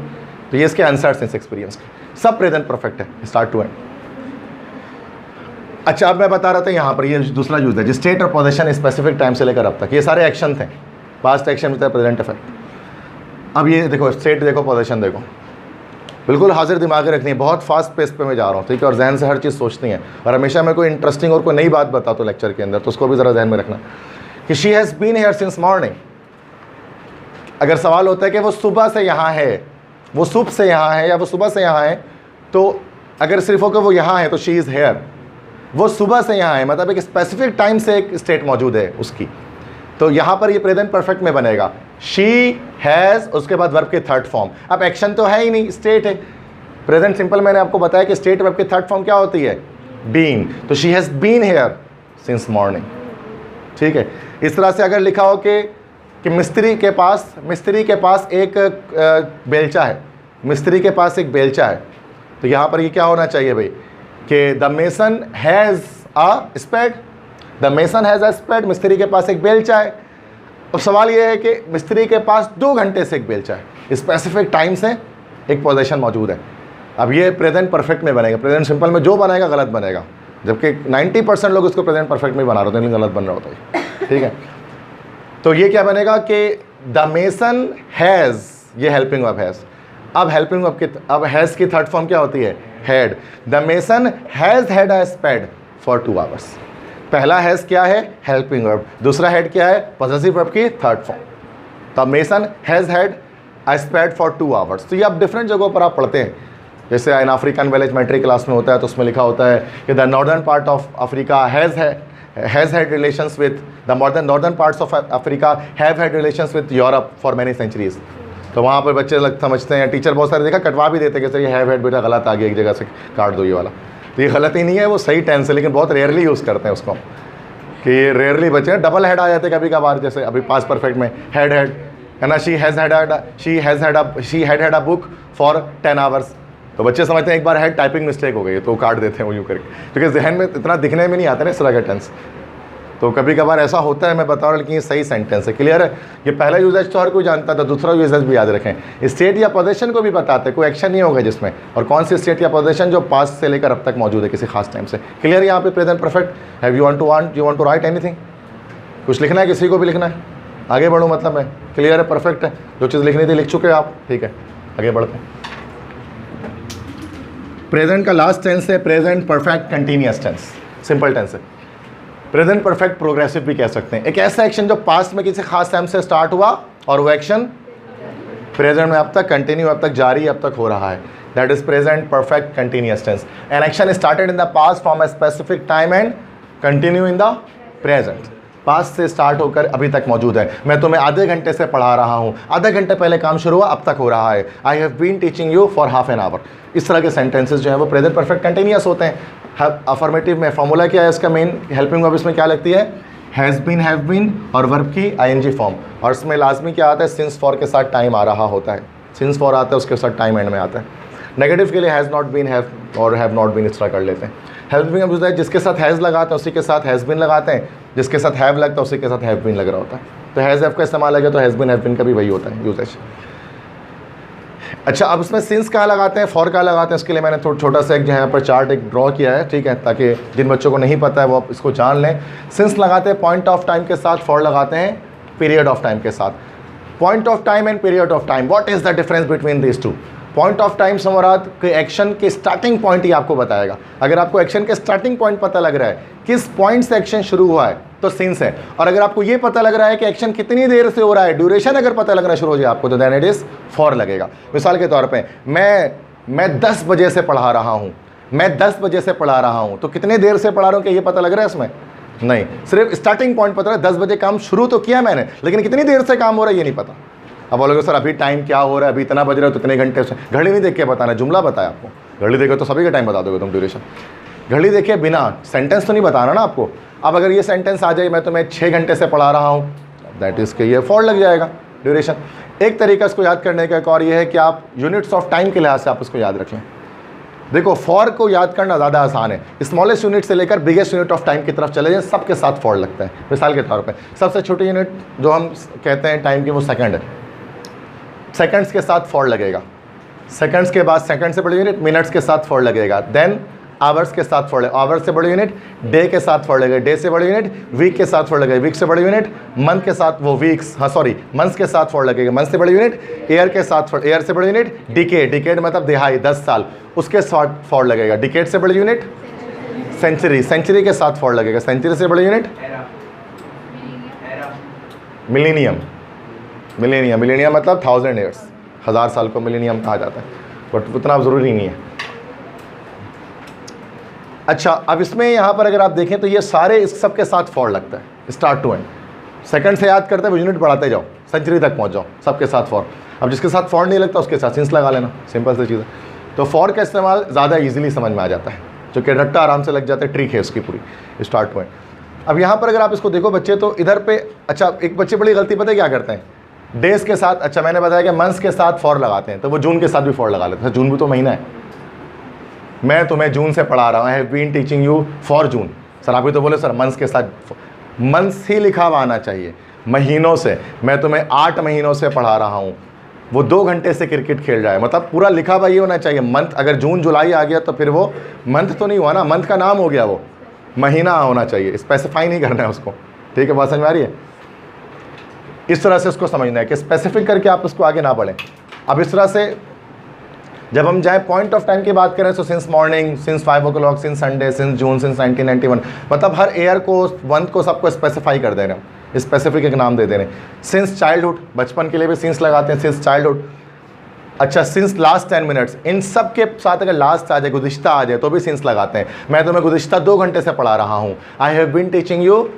तो ये इसके आंसर्स हैं इस एक्सपीरियंस के, सब प्रेजेंट परफेक्ट है स्टार्ट टू एंड। अच्छा, अब मैं बता रहा था यहाँ पर ये दूसरा यूज है, स्टेट और पोजीशन स्पेसिफिक टाइम से लेकर अब तक, ये सारे एक्शन थे, पास्ट एक्शन होता है, प्रेजेंट इफेक्ट। अब ये देखो स्टेट देखो, पोजीशन देखो, बिल्कुल हाजिर दिमाग रखनी है, बहुत फास्ट पेस पे मैं जा रहा हूँ, ठीक है, और जहन से हर चीज़ सोचनी है। और हमेशा मैं कोई इंटरेस्टिंग और कोई नई बात बताता हूँ लेक्चर के अंदर, तो उसको भी ज़रा जहन में रखना कि she has been here since morning. अगर सवाल होता है कि वो सुबह से यहाँ है, वो सुबह से यहाँ है या वो सुबह से यहाँ है, तो अगर सिर्फ हो कि वो यहाँ है तो शी इज़ हेयर, वो सुबह से यहाँ है, मतलब एक स्पेसिफिक टाइम से एक स्टेट मौजूद है उसकी। तो यहाँ पर ये प्रेजेंट परफेक्ट में बनेगा शी हैज़, उसके बाद वर्ब के थर्ड फॉर्म। अब एक्शन तो है ही नहीं, स्टेट है। प्रेजेंट सिंपल मैंने आपको बताया कि स्टेट वर्ब की थर्ड फॉर्म क्या होती है, बीन। तो she has been here since morning. ठीक है, इस तरह से अगर लिखा हो कि मिस्त्री के पास एक बेलचा है, मिस्त्री के पास एक बेलचा है, तो यहाँ पर ये क्या होना चाहिए भाई कि the mason has a spade, the mason has a spade, मिस्त्री के पास एक बेलचा है। अब सवाल ये है कि मिस्त्री के पास 2 घंटे से एक बेलचा है, स्पेसिफिक टाइम से एक पोजीशन मौजूद है। अब ये प्रेजेंट परफेक्ट में बनेगा, प्रेजेंट सिंपल में जो बनेगा गलत बनेगा, जबकि 90% लोग इसको प्रेजेंट परफेक्ट में बना रहे होते हैं, लेकिन गलत बन रहा होता है। ठीक है, तो ये क्या बनेगा कि द मेसन हैज़, ये हेल्पिंग वर्ब हैज़। अब हेल्पिंग वर्ब की, अब हैज़ की थर्ड फॉर्म क्या होती है, had. The mason has had a spade for 2 hours. पहला हैज़ क्या है, हेल्पिंग वर्ब, दूसरा हैड क्या है, पॉसेसिव वर्ब की third form. The mason has had a spade for 2 hours. तो ये आप डिफरेंट जगहों पर आप पढ़ते हैं, जैसे इन अफ्रीकन विलेज मैट्रिक क्लास में होता है तो उसमें लिखा होता है कि the northern part of Africa has had relations with the northern parts of Africa have had relations with Europe for many centuries। तो वहाँ पर बच्चे समझते हैं, टीचर बहुत सारे देखा कटवा भी देते हैं कि सर ये हैव हैड बेटा गलत आ गया, एक जगह से काट दो ये वाला। तो ये गलत ही नहीं है, वो सही टेंस है, लेकिन बहुत रेयरली यूज़ करते हैं उसको, कि ये रेयरली बच्चे डबल हेड आ जाते हैं कभी कभार, जैसे अभी पास परफेक्ट में हैड है ना, she had had a book for 10 hours. तो बच्चे समझते हैं एक बार हेड टाइपिंग मिस्टेक हो गई तो काट देते हैं वो यूँ करके, क्योंकि जहन में इतना दिखने में नहीं आता ना इस तरह का टेंस। तो कभी कभार ऐसा होता है, मैं बता रहा हूँ, लेकिन ये सही सेंटेंस है, क्लियर है। ये पहला यूजेज तो हर कोई जानता था, दूसरा यूजेज भी याद रखें। स्टेट या पोजीशन को भी बताते हैं, कोई एक्शन नहीं होगा जिसमें, और कौन सी स्टेट या पोजीशन जो पास्ट से लेकर अब तक मौजूद है किसी खास टाइम से। क्लियर, यहाँ पे present perfect. Have you want to write anything, कुछ लिखना है, किसी को भी लिखना है, आगे बढ़ो, मतलब है क्लियर है, परफेक्ट है, जो चीज़ लिखनी थी लिख चुके हो आप। ठीक है, आगे बढ़ते हैं। प्रेजेंट का लास्ट टेंस है present perfect continuous tense, simple tense है। प्रेजेंट परफेक्ट प्रोग्रेसिव भी कह सकते हैं, एक ऐसा एक्शन जो पास्ट में किसी खास टाइम से स्टार्ट हुआ और वो एक्शन प्रेजेंट में अब तक कंटिन्यू, अब तक जारी, अब तक हो रहा है, that is present perfect continuous tense. An action started in the past from a specific time and continue in the present. Past से स्टार्ट होकर अभी तक मौजूद है। मैं तुम्हें आधे घंटे से पढ़ा रहा हूँ, आधे घंटे पहले काम शुरू हुआ, अब तक हो रहा है। I have been teaching you for half an hour. इस तरह के सेंटेंसेस जो हैं वो प्रेजेंट परफेक्ट कंटिन्यूअस होते हैं। अफर्मेटिव में फॉर्मूला क्या है इसका, मेन हेल्पिंग वर्ब इसमें क्या लगती है, हैज़ बीन, हैव बीन और वर्ब की आईएनजी फॉर्म, और इसमें लाजमी क्या आता है, सिंस फॉर के साथ टाइम आ रहा होता है, सिंस फॉर आता है उसके साथ टाइम एंड में आता है। नेगेटिव के लिए हैज़ नॉट बीन, हैव और हैव नॉट बीन इस तरह कर लेते हैं। हेल्पिंग वर्ब है जिसके साथ हैज़ लगाते हैं उसी के साथ हैज़ बीन लगाते हैं, जिसके साथ हैव लगता है उसी के साथ हैव बीन लग रहा होता है। तो हैज़ हैव का इस्तेमाल लगे तो हैज़ बीन का भी वही होता है यूजेज। अच्छा, अब इसमें सिंस कहाँ लगाते हैं, फॉर कहाँ लगाते हैं, इसके लिए मैंने छोटा सा एक जो यहाँ पर चार्ट एक ड्रॉ किया है, ठीक है, ताकि जिन बच्चों को नहीं पता है वो आप इसको जान लें। सिंस लगाते हैं पॉइंट ऑफ टाइम के साथ, फॉर लगाते हैं पीरियड ऑफ टाइम के साथ। Point of time and period of time, what is the difference between this two. Point of time से मुराद के एक्शन के स्टार्टिंग पॉइंट ही आपको बताएगा। अगर आपको एक्शन के स्टार्टिंग पॉइंट पता लग रहा है, किस पॉइंट से एक्शन शुरू हुआ है, तो सिंस है। और अगर आपको ये पता लग रहा है कि एक्शन कितनी देर से हो रहा है, ड्यूरेशन अगर पता लगना शुरू हो जाए आपको, तो देन इट इज़ फॉर लगेगा। मिसाल के तौर पे मैं 10 बजे से पढ़ा रहा हूँ, मैं 10 बजे से पढ़ा रहा हूँ, तो कितने देर से पढ़ा रहा हूँ कि ये पता लग रहा है इसमें, नहीं, सिर्फ स्टार्टिंग पॉइंट पता है। 10 बजे काम शुरू तो किया मैंने, लेकिन कितनी देर से काम हो रहा है ये नहीं पता। अब बोलोगे सर अभी टाइम क्या हो रहा है, अभी इतना बज रहा है तो इतने घंटे से, घड़ी नहीं देख के बताना, जुमला बताया आपको। घड़ी देखो तो सभी का टाइम बता दोगे तुम, ड्यूरेशन। घड़ी देखे बिना सेंटेंस तो नहीं बताना ना आपको। अब अगर ये सेंटेंस आ जाए मैं तुम्हें 6 घंटे से पढ़ा रहा हूँ, दैट इज़ के ये फॉर लग जाएगा ड्यूरेशन। एक तरीका इसको याद करने का एक और ये है कि आप यूनिट्स ऑफ टाइम के लिहाज से आप इसको याद रख लें। देखो फॉर को याद करना ज़्यादा आसान है, स्मॉलेस्ट यूनिट से लेकर बिगेस्ट यूनिट ऑफ टाइम की तरफ चले जाए, सबके साथ फॉर लगता है। मिसाल के तौर पे सबसे छोटी यूनिट जो हम कहते हैं टाइम की वो सेकंड है, सेकंड्स के साथ फॉर लगेगा। सेकंड्स के बाद सेकंड से बड़ी यूनिट मिनट्स के साथ फॉर लगेगा, देन आवर्स के साथ फॉर लगेगा, आवर्स से बड़ी यूनिट डे के साथ फॉर लगेगा, डे से बड़ी यूनिट वीक के साथ फॉर लगेगा, वीक से बड़ी यूनिट मंथ के साथ वो वीक्स मंथ्स के साथ फॉर लगेगा, मंथ से बड़ी यूनिट ईयर के साथ ईयर से बड़ी यूनिट डिकेड, डिकेड मतलब दिहाई 10 साल, उसके साथ फॉर लगेगा। डिकेड से बड़ी यूनिट सेंचुरी, सेंचुरी के साथ फॉर लगेगा। सेंचुरी से बड़ी यूनिट मिलेनियम, मिलेनियम, मिलेनियम मतलब 1000 ईयर्स, 1000 साल को मिलेनियम कहा जाता है, बट उतना ज़रूरी नहीं है। अच्छा, अब इसमें यहाँ पर अगर आप देखें तो ये सारे इस सब के साथ फॉर लगता है स्टार्ट टू एंड। सेकंड से याद करते हुए यूनिट बढ़ाते जाओ, सेंचुरी तक पहुँच जाओ, सबके साथ फॉर। अब जिसके साथ फॉर नहीं लगता उसके साथ सिंस लगा लेना, सिंपल सी चीज़ है। तो फॉर का इस्तेमाल ज़्यादा ईजिली समझ में आ जाता है, जो कि रट्टा आराम से लग जाता है, ट्रिक है उसकी पूरी स्टार्ट टू एंड। अब यहाँ पर अगर आप इसको देखो बच्चे तो इधर पे, अच्छा एक बच्चे बड़ी गलती पता है क्या करते हैं, डेज के साथ, अच्छा मैंने बताया कि मंथ्स के साथ फॉर लगाते हैं, तो वो जून के साथ भी फॉर लगा लेते हैं। जून भी तो महीना है, मैं तुम्हें जून से पढ़ा रहा हूँ, I have been teaching you for June. Sir आप भी तो बोले सर मंथ्स के साथ, मंथ्स ही लिखा हुआ आना चाहिए, महीनों से। मैं तुम्हें 8 महीनों से पढ़ा रहा हूँ, वो 2 घंटे से क्रिकेट खेल रहा है, मतलब पूरा लिखा हुआ ये होना चाहिए मंथ। अगर जून जुलाई आ गया तो फिर वो मंथ तो नहीं हुआ ना, मंथ का नाम हो गया, वो महीना होना चाहिए, स्पेसिफाई नहीं करना है उसको। ठीक है, बात समझ में आ रही है? इस तरह से उसको समझना है कि स्पेसिफिक करके आप उसको आगे ना बढ़ें। अब इस तरह से जब हम जाए पॉइंट ऑफ टाइम की बात करें तो since morning, since 5 o'clock, since Sunday, since June, since 1991, मतलब हर ईयर को, मंथ को, सबको स्पेसिफाई कर दे रहे हैं, स्पेसिफिक एक नाम दे दे रहे हैं। सिंस चाइल्डहुड, बचपन के लिए भी सिंस लगाते हैं, सिंस चाइल्डहुड। अच्छा, सिंस लास्ट 10 मिनट्स, इन सब के साथ अगर लास्ट आ जाए, गुज़िश्ता आ जाए तो भी सिंस लगाते हैं। मैं तुम्हें गुज़िश्ता 2 घंटे से पढ़ा रहा हूँ, I have been teaching you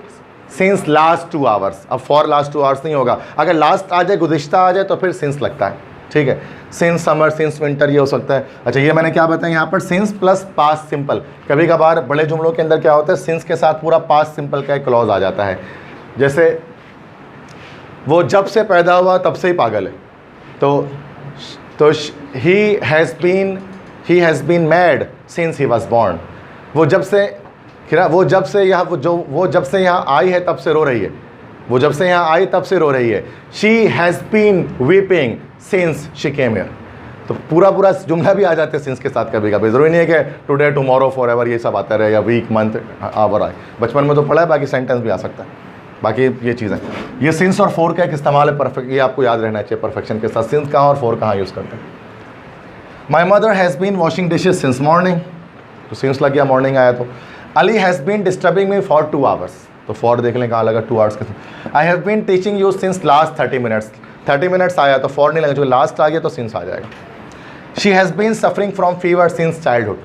since last 2 hours. अब फॉर लास्ट 2 आवर्स नहीं होगा, अगर लास्ट आ जाए, गुज़िश्ता आ जाए तो फिर सिंस लगता है। ठीक है, सिंस समर, सिंस विंटर, ये हो सकता है। अच्छा, ये मैंने क्या बताया यहाँ पर, सिंस प्लस पास्ट सिंपल। कभी कभार बड़े जुमलों के अंदर क्या होता है, सिंस के साथ पूरा पास्ट सिंपल का एक क्लॉज आ जाता है, जैसे वो जब से पैदा हुआ तब से ही पागल है, तो he has been mad since he was born. वो जब से यहाँ आई है तब से रो रही है, वो जब से यहाँ आई तब से रो रही है। She has been weeping since she came here. तो पूरा जुमला भी आ जाते हैं सिंस के साथ कभी कभी, ज़रूरी नहीं है कि टुडे, टुमारो, फॉरएवर ये सब आता रहे, या वीक, मंथ, आवर आए। बचपन में तो पढ़ा है, बाकी सेंटेंस भी आ सकता है, बाकी ये चीज़ है। ये सिंस और फॉर का एक इस्तेमाल है परफेक्ट, ये आपको याद रहना चाहिए परफेक्शन के साथ, सिंस कहाँ और फॉर कहाँ यूज़ करते हैं। My mother has been washing dishes since morning, तो सिंस लग गया, मॉर्निंग आया तो। Ali has been disturbing me for 2 hours, तो फॉर देख लें कहाँ लगा, 2 आवर्स के साथ। I have been teaching you since last 30 minutes, 30 minutes आया तो फॉर नहीं लगा, जो लास्ट आ गया तो सिंस आ जाएगा। She has been suffering from fever since childhood,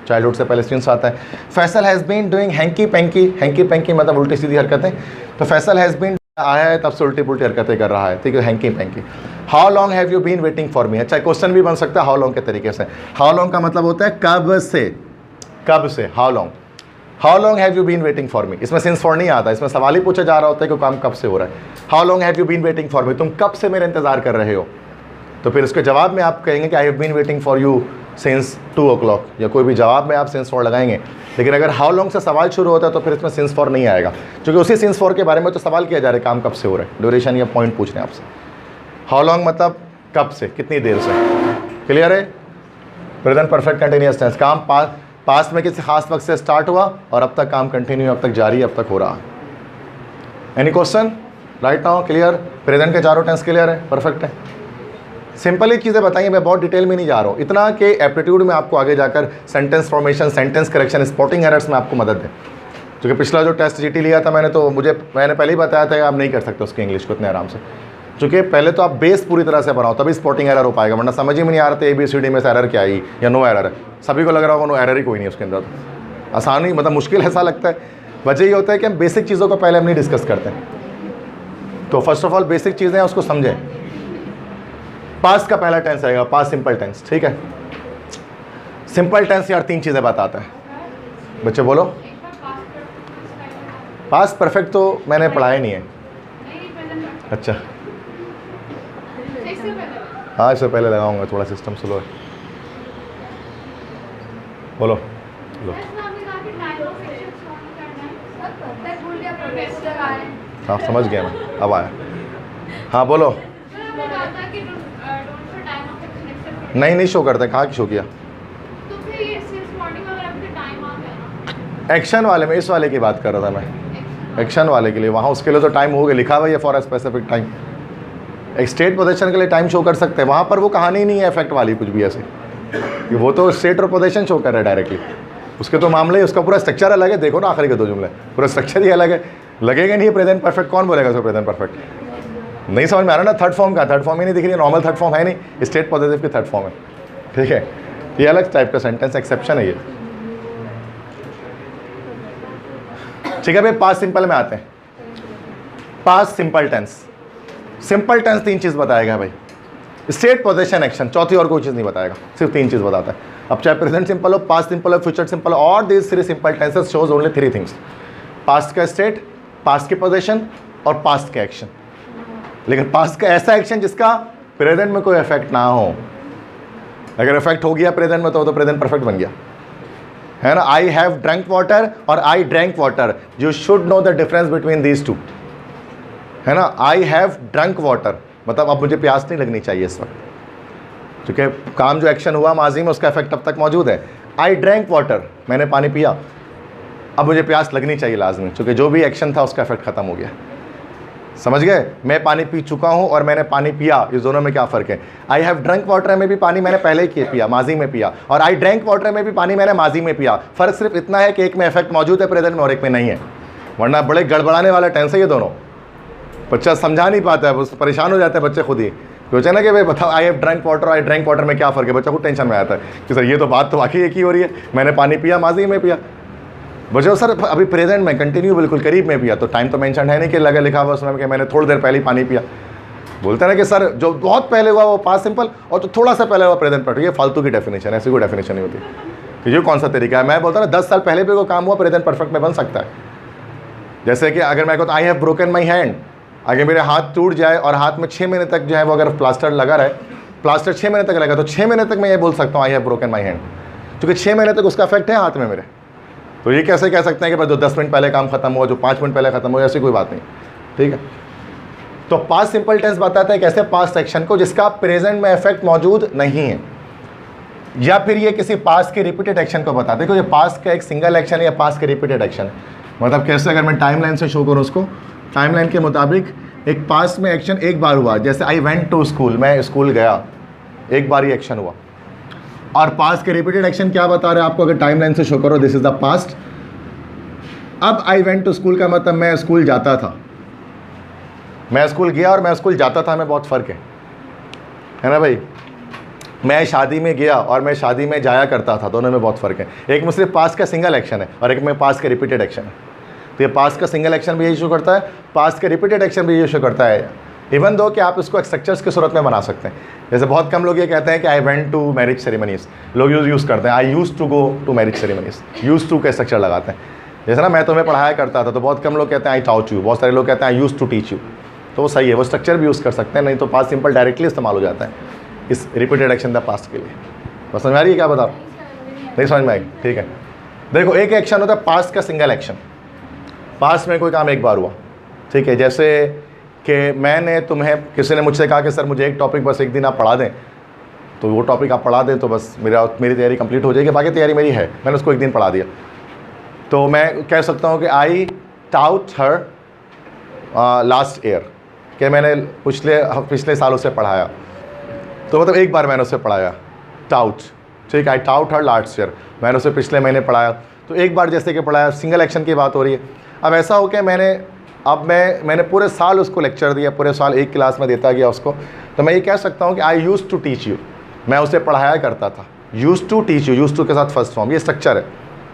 childhood से पहले सिंस आता है। Faisal has been doing hanky panky, hanky panky मतलब उल्टी सीधी हरकतें, तो फैसल हैज़ बीन आया है तब से उल्टी पुल्टी हरकतें कर रहा है। ठीक है, hanky panky. How long have you been waiting for me, अच्छा क्वेश्चन भी बन सकता है हाउ लॉन्ग के तरीके से। हाउ लॉन्ग का मतलब होता है कब से, how long. How long have you been waiting for me, इसमें सिंस फॉर नहीं आता, इसमें सवाल ही पूछा जा रहा होता है कि काम कब से हो रहा है। How long have you been waiting for me, तुम कब से मेरा इंतजार कर रहे हो, तो फिर उसके जवाब में आप कहेंगे कि I have been waiting for you since 2 o'clock, या कोई भी जवाब में आप सिंस फॉर लगाएंगे। लेकिन अगर हाउ लॉन्ग से सवाल शुरू होता है तो फिर इसमें सिंस फॉर नहीं आएगा, क्योंकि उसी सिंस फॉर के बारे में तो सवाल किया जा रहा है, काम कब से हो रहा है, ड्यूरेशन या पॉइंट पूछ रहे हैं आपसे। हाउ लॉन्ग मतलब कब से, कितनी देर से। क्लियर है? प्रेजेंट परफेक्ट कंटिन्यूअस टेंस, काम पास्ट में किसी खास वक्त से स्टार्ट हुआ और अब तक काम कंटिन्यू, अब तक जारी, अब तक हो रहा। Any question right now? Clear? Present के चारों टेंस क्लियर है, परफेक्ट है। सिंपल ही चीज़ें बताइए, मैं बहुत डिटेल में नहीं जा रहा हूँ, इतना कि एप्टीट्यूड में आपको आगे जाकर sentence formation, sentence correction, spotting errors में आपको मदद दे। क्योंकि पिछला जो टेस्ट जीटी लिया था मैंने, तो मैंने पहले ही बताया था कि आप नहीं कर सकते उसके इंग्लिश को इतने आराम से, क्योंकि पहले तो आप बेस पूरी तरह से बनाओ तभी स्पॉटिंग एरर हो पाएगा, वरना समझ ही में नहीं आ रहा था ABCD में से एरर क्या आई या नो एरर है। सभी को लग रहा होगा नो एरर ही कोई नहीं उसके अंदर, तो आसानी मतलब मुश्किल ऐसा लगता है। वजह ये होता है कि हम बेसिक चीज़ों को पहले हम नहीं डिस्कस करते हैं। तो फर्स्ट ऑफ ऑल बेसिक चीज़ें हैं उसको समझें। पास्ट का पहला टेंस आएगा, पास्ट सिंपल टेंस। ठीक है, सिंपल टेंस यार 3 चीज़ें बताता है। बच्चे बोलो। पास्ट परफेक्ट तो मैंने पढ़ा ही नहीं है। अच्छा, हाँ इससे पहले लगाऊंगा, थोड़ा सिस्टम स्लो है। बोलो लो। हाँ समझ गया मैं, अब आया। हाँ बोलो। नहीं शो करता है, कहाँ शो किया? एक्शन वाले में, इस वाले की बात कर रहा था मैं, एक्शन वाले के लिए। वहाँ उसके लिए तो टाइम हो गया, लिखा हुआ है फॉर अ स्पेसिफिक टाइम। एक स्टेट पोजीशन के लिए टाइम शो कर सकते हैं, वहाँ पर वो कहानी नहीं है इफेक्ट वाली कुछ भी ऐसे, वो तो स्टेट और पोजीशन शो कर रहा है डायरेक्टली। उसके तो मामले ही, उसका पूरा स्ट्रक्चर अलग है। देखो ना आखिरी के 2 जुमले, पूरा स्ट्रक्चर ही अलग है। लगेगा नहीं प्रेजेंट परफेक्ट, कौन बोलेगा उसको प्रेजेंट परफेक्ट? नहीं समझ में आ रहा ना। थर्ड फॉर्म का, थर्ड फॉर्म ही नहीं दिख रही है, नॉर्मल थर्ड फॉर्म है नहीं, स्टेट पॉजिटिव की थर्ड फॉर्म है। ठीक है, ये अलग टाइप का सेंटेंस एक्सेप्शन है ये। ठीक है भाई, पास्ट सिंपल में आते हैं। Past simple tense, simple tense 3 चीज़ बताएगा भाई, स्टेट पोजीशन एक्शन, चौथी और कोई चीज़ नहीं बताएगा, सिर्फ 3 चीज़ बताता है। अब चाहे प्रेजेंट सिंपल हो, पास्ट सिंपल हो, फ्यूचर सिंपल हो, और this 3 simple tenses shows only 3 things: past का स्टेट, पास्ट की पोजीशन और पास्ट का एक्शन। लेकिन पास्ट का ऐसा एक्शन जिसका प्रेजेंट में कोई इफेक्ट ना हो। अगर इफेक्ट हो गया प्रेजेंट में तो प्रेजेंट परफेक्ट बन गया, है ना। आई हैव ड्रंक वाटर और I drank water, you should know the difference between these two, है ना। आई हैव ड्रंक वाटर मतलब अब मुझे प्यास नहीं लगनी चाहिए इस वक्त, क्योंकि काम जो एक्शन हुआ माजी में उसका इफेक्ट अब तक मौजूद है। आई ड्रैंक वाटर, मैंने पानी पिया, अब मुझे प्यास लगनी चाहिए लाजमी, क्योंकि जो भी एक्शन था उसका इफेक्ट खत्म हो गया। समझ गए? मैं पानी पी चुका हूँ और मैंने पानी पिया, इस दोनों में क्या फ़र्क है? आई हैव ड्रंक वाटर में भी पानी मैंने पहले ही पिया, माजी में पिया, और आई ड्रैंक वाटर में भी पानी मैंने माजी में पिया। फ़र्क सिर्फ इतना है कि एक में इफेक्ट मौजूद है प्रेजेंट में और एक में नहीं है, वरना बड़े गड़बड़ाने वाला टेंस है ये दोनों। बच्चा समझा नहीं पाता है, परेशान हो जाते हैं बच्चे खुद ही। सोचा ना कि भाई बताओ I have drunk water, I drank water में क्या फ़र्क है, बच्चा खुद टेंशन में आता है कि सर ये तो बात तो वाकई एक ही हो रही है, मैंने पानी पिया माजी में पिया। बच्चों सर अभी प्रेजेंट में कंटिन्यू बिल्कुल करीब में पिया, तो टाइम तो मेंशन है नहीं कि लगा लिखा हुआ उसमें कि मैंने थोड़ी देर पहले ही पानी पिया। बोलते हैं ना कि सर जो बहुत पहले हुआ वो पास्ट सिंपल और जो थोड़ा सा पहले हुआ प्रेजेंट परफेक्ट। ये फालतू की डेफिनेशन है, ऐसी कोई डेफिनेशन नहीं होती। तो ये कौन सा तरीका है? मैं बोलता हूँ ना 10 साल पहले भी कोई काम हुआ प्रेजेंट परफेक्ट में बन सकता है। जैसे कि अगर मैं कहता आई हैव ब्रोकन माई हैंड, अगर मेरे हाथ टूट जाए और हाथ में 6 महीने तक जो है वो अगर प्लास्टर लगा रहे, प्लास्टर 6 महीने तक लगा, तो 6 महीने तक मैं ये बोल सकता हूँ I have broken my hand, क्योंकि 6 महीने तक उसका इफेक्ट है हाथ में मेरे। तो ये कैसे कह सकते हैं कि भाई जो 10 मिनट पहले काम खत्म हुआ, जो 5 मिनट पहले खत्म हुआ, ऐसी कोई बात नहीं। ठीक है, तो पास्ट सिंपल टेंस बताता है कैसे पास्ट एक्शन को जिसका प्रेजेंट में इफेक्ट मौजूद नहीं है, या फिर ये किसी पास्ट के रिपीटेड एक्शन को बताते हैं। देखो ये पास्ट का एक सिंगल एक्शन है या पास्ट के रिपीटेड एक्शन है। मतलब कैसे, अगर मैं टाइमलाइन से शो करूँ उसको, टाइमलाइन के मुताबिक एक पास्ट में एक्शन एक बार हुआ, जैसे आई वेंट टू स्कूल, मैं स्कूल गया, एक बार ही एक्शन हुआ। और पास्ट के रिपीटेड एक्शन क्या बता रहे हैं आपको? अगर टाइमलाइन से शो करो, दिस इज द पास्ट। अब आई वेंट टू स्कूल का मतलब मैं स्कूल जाता था, मैं स्कूल गया और मैं स्कूल जाता था में बहुत फ़र्क है ना भाई। मैं शादी में गया और मैं शादी में जाया करता था, दोनों में बहुत फ़र्क है। एक में सिर्फ पास्ट का सिंगल एक्शन है और एक में पास्ट का रिपीटेड एक्शन है। तो ये पास्ट का सिंगल एक्शन भी यही शो करता है, पास्ट का रिपीटेड एक्शन भी यही शो करता है। इवन दो कि आप इसको स्ट्रक्चर्स की सूरत में बना सकते हैं। जैसे बहुत कम लोग ये कहते हैं कि I went to marriage ceremonies, लोग यूज़ करते हैं I use to go to marriage ceremonies, use to का स्ट्रक्चर लगाते हैं। जैसे ना मैं तुम्हें पढ़ाया करता था, तो बहुत कम लोग कहते हैं आई टाउट यू, बहुत सारे लोग कहते हैं I use to teach you. तो वो सही है, वो स्ट्रक्चर भी यूज़ कर सकते हैं, नहीं तो पास्ट सिंपल डायरेक्टली इस्तेमाल हो जाता है इस रिपीटेड एक्शन द पास्ट के लिए। बस समझ आ रही है क्या बता? नहीं समझ में आई? ठीक है, देखो एक एक्शन होता है पास्ट का सिंगल एक्शन, पास्ट में कोई काम एक बार हुआ। ठीक है, जैसे कि मैंने तुम्हें, किसी ने मुझसे कहा कि सर मुझे एक टॉपिक बस एक दिन आप पढ़ा दें, तो वो टॉपिक आप पढ़ा दें तो बस मेरी तैयारी कंप्लीट हो जाएगी, बाकी तैयारी मेरी है, मैंने उसको एक दिन पढ़ा दिया। तो मैं कह सकता हूँ कि आई टाउट हर लास्ट ईयर, कि मैंने पिछले साल उसे पढ़ाया, तो मतलब एक बार मैंने उसे पढ़ाया, टाउट। ठीक है, आई टाउट हर लास्ट ईयर, मैंने उसे पिछले महीने पढ़ाया, तो एक बार जैसे कि पढ़ाया, सिंगल एक्शन की बात हो रही है। अब ऐसा हो कि मैंने पूरे साल उसको लेक्चर दिया, पूरे साल एक क्लास में देता गया उसको, तो मैं ये कह सकता हूँ कि I use to teach you, मैं उसे पढ़ाया करता था। Use to teach you, use to के साथ फर्स्ट फॉर्म, ये स्ट्रक्चर है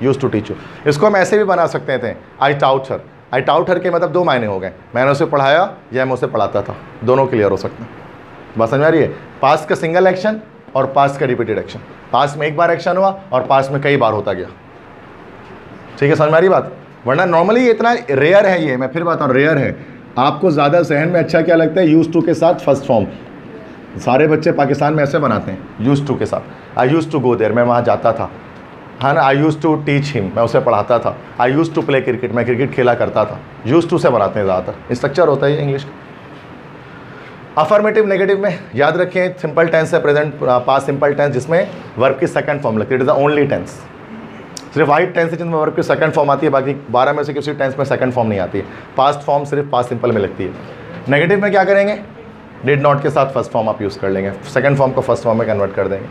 यूज़ टू टीच यू। इसको हम ऐसे भी बना सकते थे, आई टाउट हर। आई टाउट हर के मतलब 2 मायने हो गए, मैंने उसे पढ़ाया या मैं उसे पढ़ाता था, दोनों क्लियर हो सकते हैं। बस समझ आ रही है? पास्ट का सिंगल एक्शन और पास्ट का रिपीटेड एक्शन, पास्ट में एक बार एक्शन हुआ और पास्ट में कई बार होता गया। ठीक है, समझ में आ रही बात? वरना नॉर्मली इतना रेयर है ये, मैं फिर बताऊँ रेयर है। आपको ज़्यादा जहन में अच्छा क्या लगता है? यूज़ टू के साथ फर्स्ट फॉर्म। सारे बच्चे पाकिस्तान में ऐसे बनाते हैं यूज़ टू के साथ, आई यूज़ टू गो देयर, मैं वहाँ जाता था। हाँ ना, आई यूज़ टू टीच हिम, मैं उसे पढ़ाता था। आई यूज़ टू प्ले क्रिकेट, मैं क्रिकेट खेला करता था। यूज़ टू से बनाते हैं ज़्यादातर, स्ट्रक्चर होता है इंग्लिश का। अफर्मेटिव नेगेटिव में याद रखें सिंपल टेंस है प्रेजेंट पास्ट सिंपल टेंस, जिसमें वर्ब की सेकंड फॉर्म लगती है। It is the only tense. सिर्फ वाइट टेंस है जिसमें वर्ब की सेकंड फॉर्म आती है, बाकी 12 में से किसी टेंस में सेकंड फॉर्म नहीं आती है। पास्ट फॉर्म सिर्फ पास्ट सिंपल में लगती है। नेगेटिव में क्या करेंगे, डिड नॉट के साथ फर्स्ट फॉर्म आप यूज़ कर लेंगे, सेकंड फॉर्म को फर्स्ट फॉर्म में कन्वर्ट कर देंगे।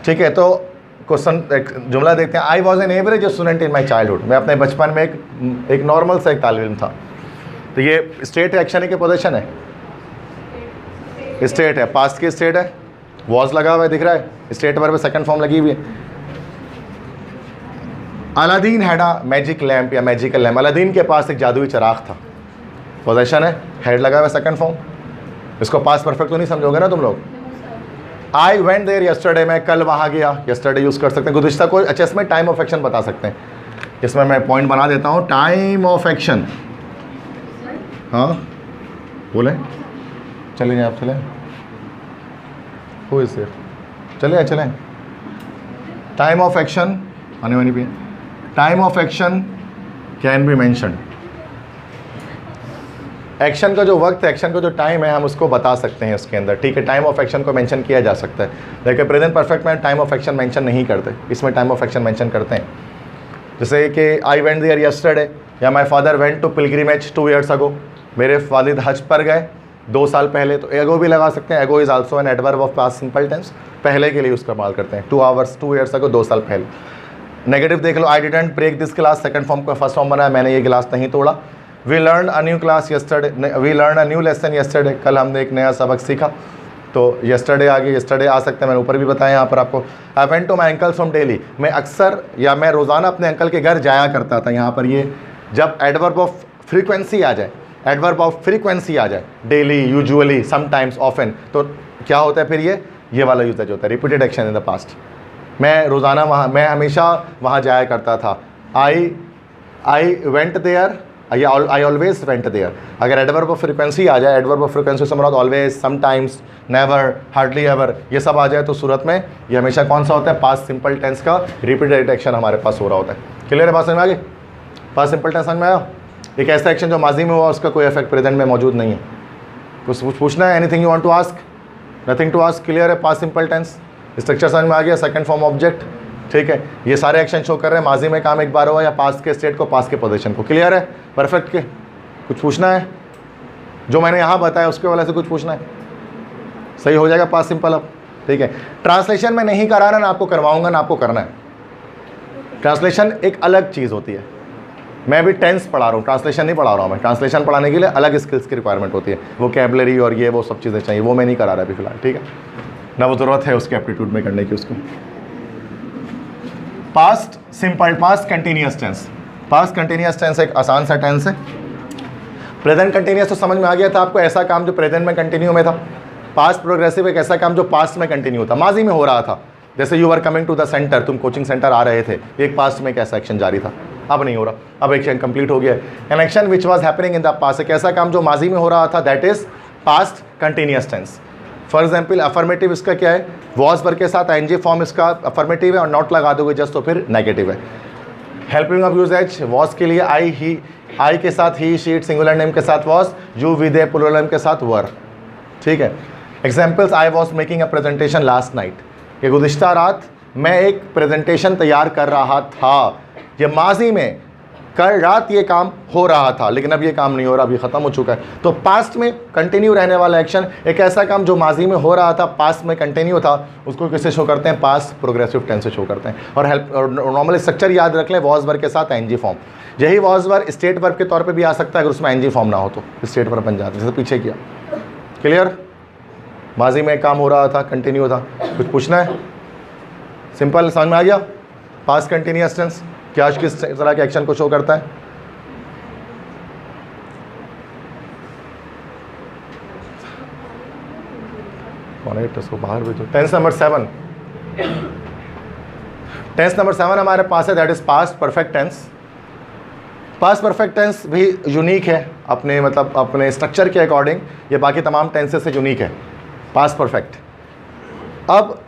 ठीक है, तो क्वेश्चन एक जुमला देखते हैं। I was an average student in my childhood, मैं अपने बचपन में एक नॉर्मल सा एक तालिब इल्म था। तो ये स्टेट एक्शन है कि पोजीशन है? स्टेट है, पास्ट की स्टेट है, वॉज लगा हुआ है दिख रहा है, स्टेट वर्ब सेकंड फॉर्म लगी हुई है। Aladdin had a magic lamp या मैजिकल लैम्प, अलादीन के पास एक जादुई चिराग था, पोजीशन है, हेड लगा हुआ है सेकंड फॉर्म। इसको पास्ट परफेक्ट तो नहीं समझोगे ना तुम लोग। आई वेंट देयर यस्टरडे, मैं कल वहाँ गया, यस्टरडे यूज़ कर सकते हैं। गुज़िश्ता को अच्छा इसमें टाइम ऑफ एक्शन बता सकते हैं, इसमें मैं पॉइंट बना देता हूँ। टाइम ऑफ एक्शन, हाँ बोलें, चले जाए आप, चलें, हो इससे चले चलें। टाइम ऑफ एक्शन आने वाली भी, time of action can be mentioned. Action का जो वक्त है, एक्शन का जो टाइम है, हम उसको बता सकते हैं इसके अंदर। ठीक है, टाइम ऑफ एक्शन को मेंशन किया जा सकता है, लेकिन प्रेजेंट परफेक्ट में टाइम ऑफ एक्शन मेंशन नहीं करते, इसमें टाइम ऑफ एक्शन मेंशन करते हैं। जैसे कि आई वेंट देयर यस्टरडे, या my father went to pilgrimage 2 years ago, मेरे वालिद हज पर गए 2 साल पहले। तो एगो भी लगा सकते हैं, ago is also an adverb of past simple tense, पहले के लिए इस्तेमाल करते हैं। 2 years अगो, 2 साल पहले। नेगेटिव देख लो, I didn't break this class, second form का फर्स्ट फॉर्म बनाया, मैंने ये गिलास नहीं तोड़ा। We learn a new class yesterday, we learn a new lesson yesterday, कल हमने एक नया सबक सीखा। तो यस्टरडे आ गई, यस्टरडे आ सकते हैं, मैंने ऊपर भी बताया यहाँ पर आपको। I went to my uncles from daily, मैं अक्सर या मैं रोज़ाना अपने अंकल के घर जाया करता था। यहाँ पर ये जब एडवर्ब ऑफ फ्रीक्वेंसी आ जाए, एडवर्ब ऑफ फ्रीक्वेंसी आ जाए, डेली, यूजुअली, समटाइम्स, ऑफन, तो क्या होता है फिर ये वाला यूजेज होता है, repeated action in the past. मैं रोज़ाना वहाँ, मैं हमेशा वहाँ जाया करता था। आई वेंट देयर या आई ऑलवेज वेंट देयर। अगर एडवर्ब ऑफ फ्रीक्वेंसी आ जाए, एडवर्ब ऑफ फ्रीक्वेंसी से मुराद always, sometimes, never, hardly ever, ये सब आ जाए तो सूरत में ये हमेशा कौन सा होता है, पास्ट सिंपल टेंस का रिपीटेड एक्शन हमारे पास हो रहा होता है। क्लियर है बात समझ में आ गई? पास्ट सिंपल टेंस समझ में आया? एक ऐसा एक्शन जो माजी में हुआ उसका कोई इफेक्ट प्रेजेंट में मौजूद नहीं है। कुछ पूछना है? Anything you want to ask? Nothing to ask? Clear है? पास्ट सिंपल टेंस स्ट्रक्चर समझ में आ गया, सेकंड फॉर्म ऑब्जेक्ट। ठीक है, ये सारे एक्शन शो कर रहे हैं माजी में काम एक बार हुआ या पास्ट के स्टेट को, पास्ट के पोजीशन को। क्लियर है? परफेक्ट के कुछ पूछना है? जो मैंने यहाँ बताया उसके वाले से कुछ पूछना है? सही हो जाएगा पास्ट सिंपल अब। ठीक है, ट्रांसलेशन में नहीं कराना, ना आपको करवाऊंगा ना आपको करना है। ट्रांसलेशन एक अलग चीज़ होती है, मैं भी टेंस पढ़ा रहा हूँ, ट्रांसलेशन नहीं पढ़ा रहा हूँ मैं। ट्रांसलेशन पढ़ाने के लिए अलग स्किल्स की रिक्वायरमेंट होती है, वोकैबुलरी और ये वो सब चीज़ें चाहिए, वो मैं नहीं करा रहा अभी फिलहाल। ठीक है ना, वो ज़रूरत है उसके एप्टीट्यूड में करने की उसको। Past simple, past continuous tense. Past continuous tense एक आसान सा टेंस है। प्रेजेंट कंटिन्यूअस तो समझ में आ गया था आपको, ऐसा काम जो प्रेजेंट में कंटिन्यू में था। पास्ट प्रोग्रेसिव एक ऐसा काम जो पास्ट में कंटिन्यू था, माजी में हो रहा था। जैसे you are coming to the centre, तुम कोचिंग सेंटर आ रहे थे, एक पास्ट में एक ऐसा एक्शन जारी था, अब नहीं हो रहा, अब एक्शन कंप्लीट हो गया। An action which was happening in the past, एक ऐसा काम जो माजी में हो रहा था, that is past continuous tense. For example affirmative इसका क्या है, वॉज वर्ब के साथ आईएनजी फॉर्म इसका अफर्मेटिव है और नॉट लगा दोगे जस्ट तो फिर नेगेटिव है। हेल्पिंग ऑफ यूजेज, वॉज के लिए आई, ही, आई के साथ ही, शी, सिंगुलर नेम के साथ was, you, we, they plural name के साथ वर। ठीक है, examples, I was making a presentation last night, ये गुज़िश्ता रात मैं एक प्रेजेंटेशन तैयार कर रहा था। ये माजी में कल रात ये काम हो रहा था, लेकिन अब ये काम नहीं हो रहा, अभी ख़त्म हो चुका है। तो पास्ट में कंटिन्यू रहने वाला एक्शन, एक ऐसा काम जो माजी में हो रहा था, पास्ट में कंटिन्यू था, उसको किससे शो करते हैं, पास्ट प्रोग्रेसिव टेंस से शो करते हैं। और हेल्प और नॉर्मल स्ट्रक्चर याद रख लें, वॉज वर्ब के साथ एनजी फॉर्म। यही वॉज वर्ब स्टेट वर्ब के तौर पर भी आ सकता है, अगर उसमें एनजी फॉर्म ना हो तो स्टेट वर्ब बन जाता है, जैसे पीछे किया। क्लियर? माजी में काम हो रहा था, कंटिन्यू था। कुछ पूछना है? सिंपल समझ में आ गया? पास्ट कंटिन्यूअस टेंस क्या किस तरह के एक्शन को शो करता है? इसको बाहर भेजो। टेंस नंबर 7, टेंस नंबर 7 हमारे पास है, that is past perfect tense. Past perfect tense भी यूनिक है अपने, मतलब अपने स्ट्रक्चर के अकॉर्डिंग, ये बाकी तमाम टेंसेस से यूनिक है पास्ट परफेक्ट। अब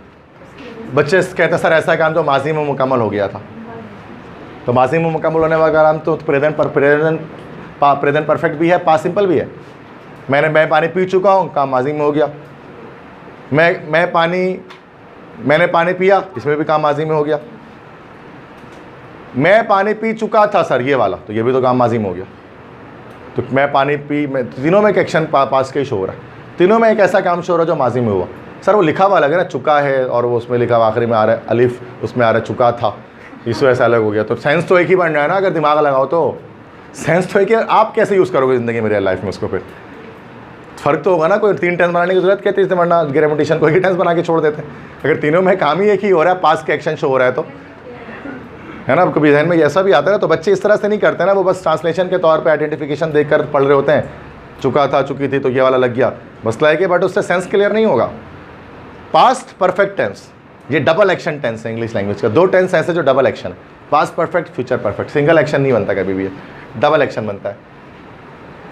बच्चे कहते हैं सर ऐसा काम जो माजी में मुकम्मल हो गया था, तो माजी में मुकम्मल होने वाला काम तो प्रेजेंट परफेक्ट भी है, पास्ट सिंपल भी है। मैं पानी पी चुका हूँ, काम माजी में हो गया। मैंने पानी पिया, इसमें भी काम माजी में हो गया। मैं पानी पी चुका था सर, ये वाला, तो ये भी तो काम माजी में हो गया। तो मैं पानी पी, मैं तीनों में एक एक्शन पास का ही शो हो रहा है, तीनों में एक ऐसा काम शो हो रहा है जो माजी में हुआ। सर वो लिखा हुआ अलग है ना, चुका है, और वो उसमें लिखा हुआ आखिरी में आ रहा है अलिफ, उसमें आ रहा है चुका था, इस वजह से अलग हो गया। तो सेंस तो एक ही बन रहा है ना, अगर दिमाग लगाओ तो सेंस तो एक ही। आप कैसे यूज़ करोगे ज़िंदगी में, रियल लाइफ में उसको, फिर फ़र्क तो होगा ना। कोई 3 टेंस बनाने की जरूरत क्या थी, वरना ग्रामेटिशियन कोई टेंस बना के छोड़ देते हैं। अगर तीनों में काम ही एक ही हो रहा है, पास का एक्शन शो हो रहा है, तो है ना। कभी ध्यान में ऐसा भी आता है ना, तो बच्चे इस तरह से नहीं करते ना, वो बस ट्रांसलेशन के तौर पे आइडेंटिफिकेशन देखकर पढ़ रहे होते हैं, चुका था, चुकी थी, तो ये वाला लग गया, मसला है कि बट उससे सेंस क्लियर नहीं होगा। पास्ट परफेक्ट टेंस, ये डबल एक्शन टेंस है इंग्लिश लैंग्वेज का। 2 टेंस ऐसे जो डबल एक्शन है, past perfect, future perfect. Single action नहीं बनता कभी भी, डबल एक्शन बनता है।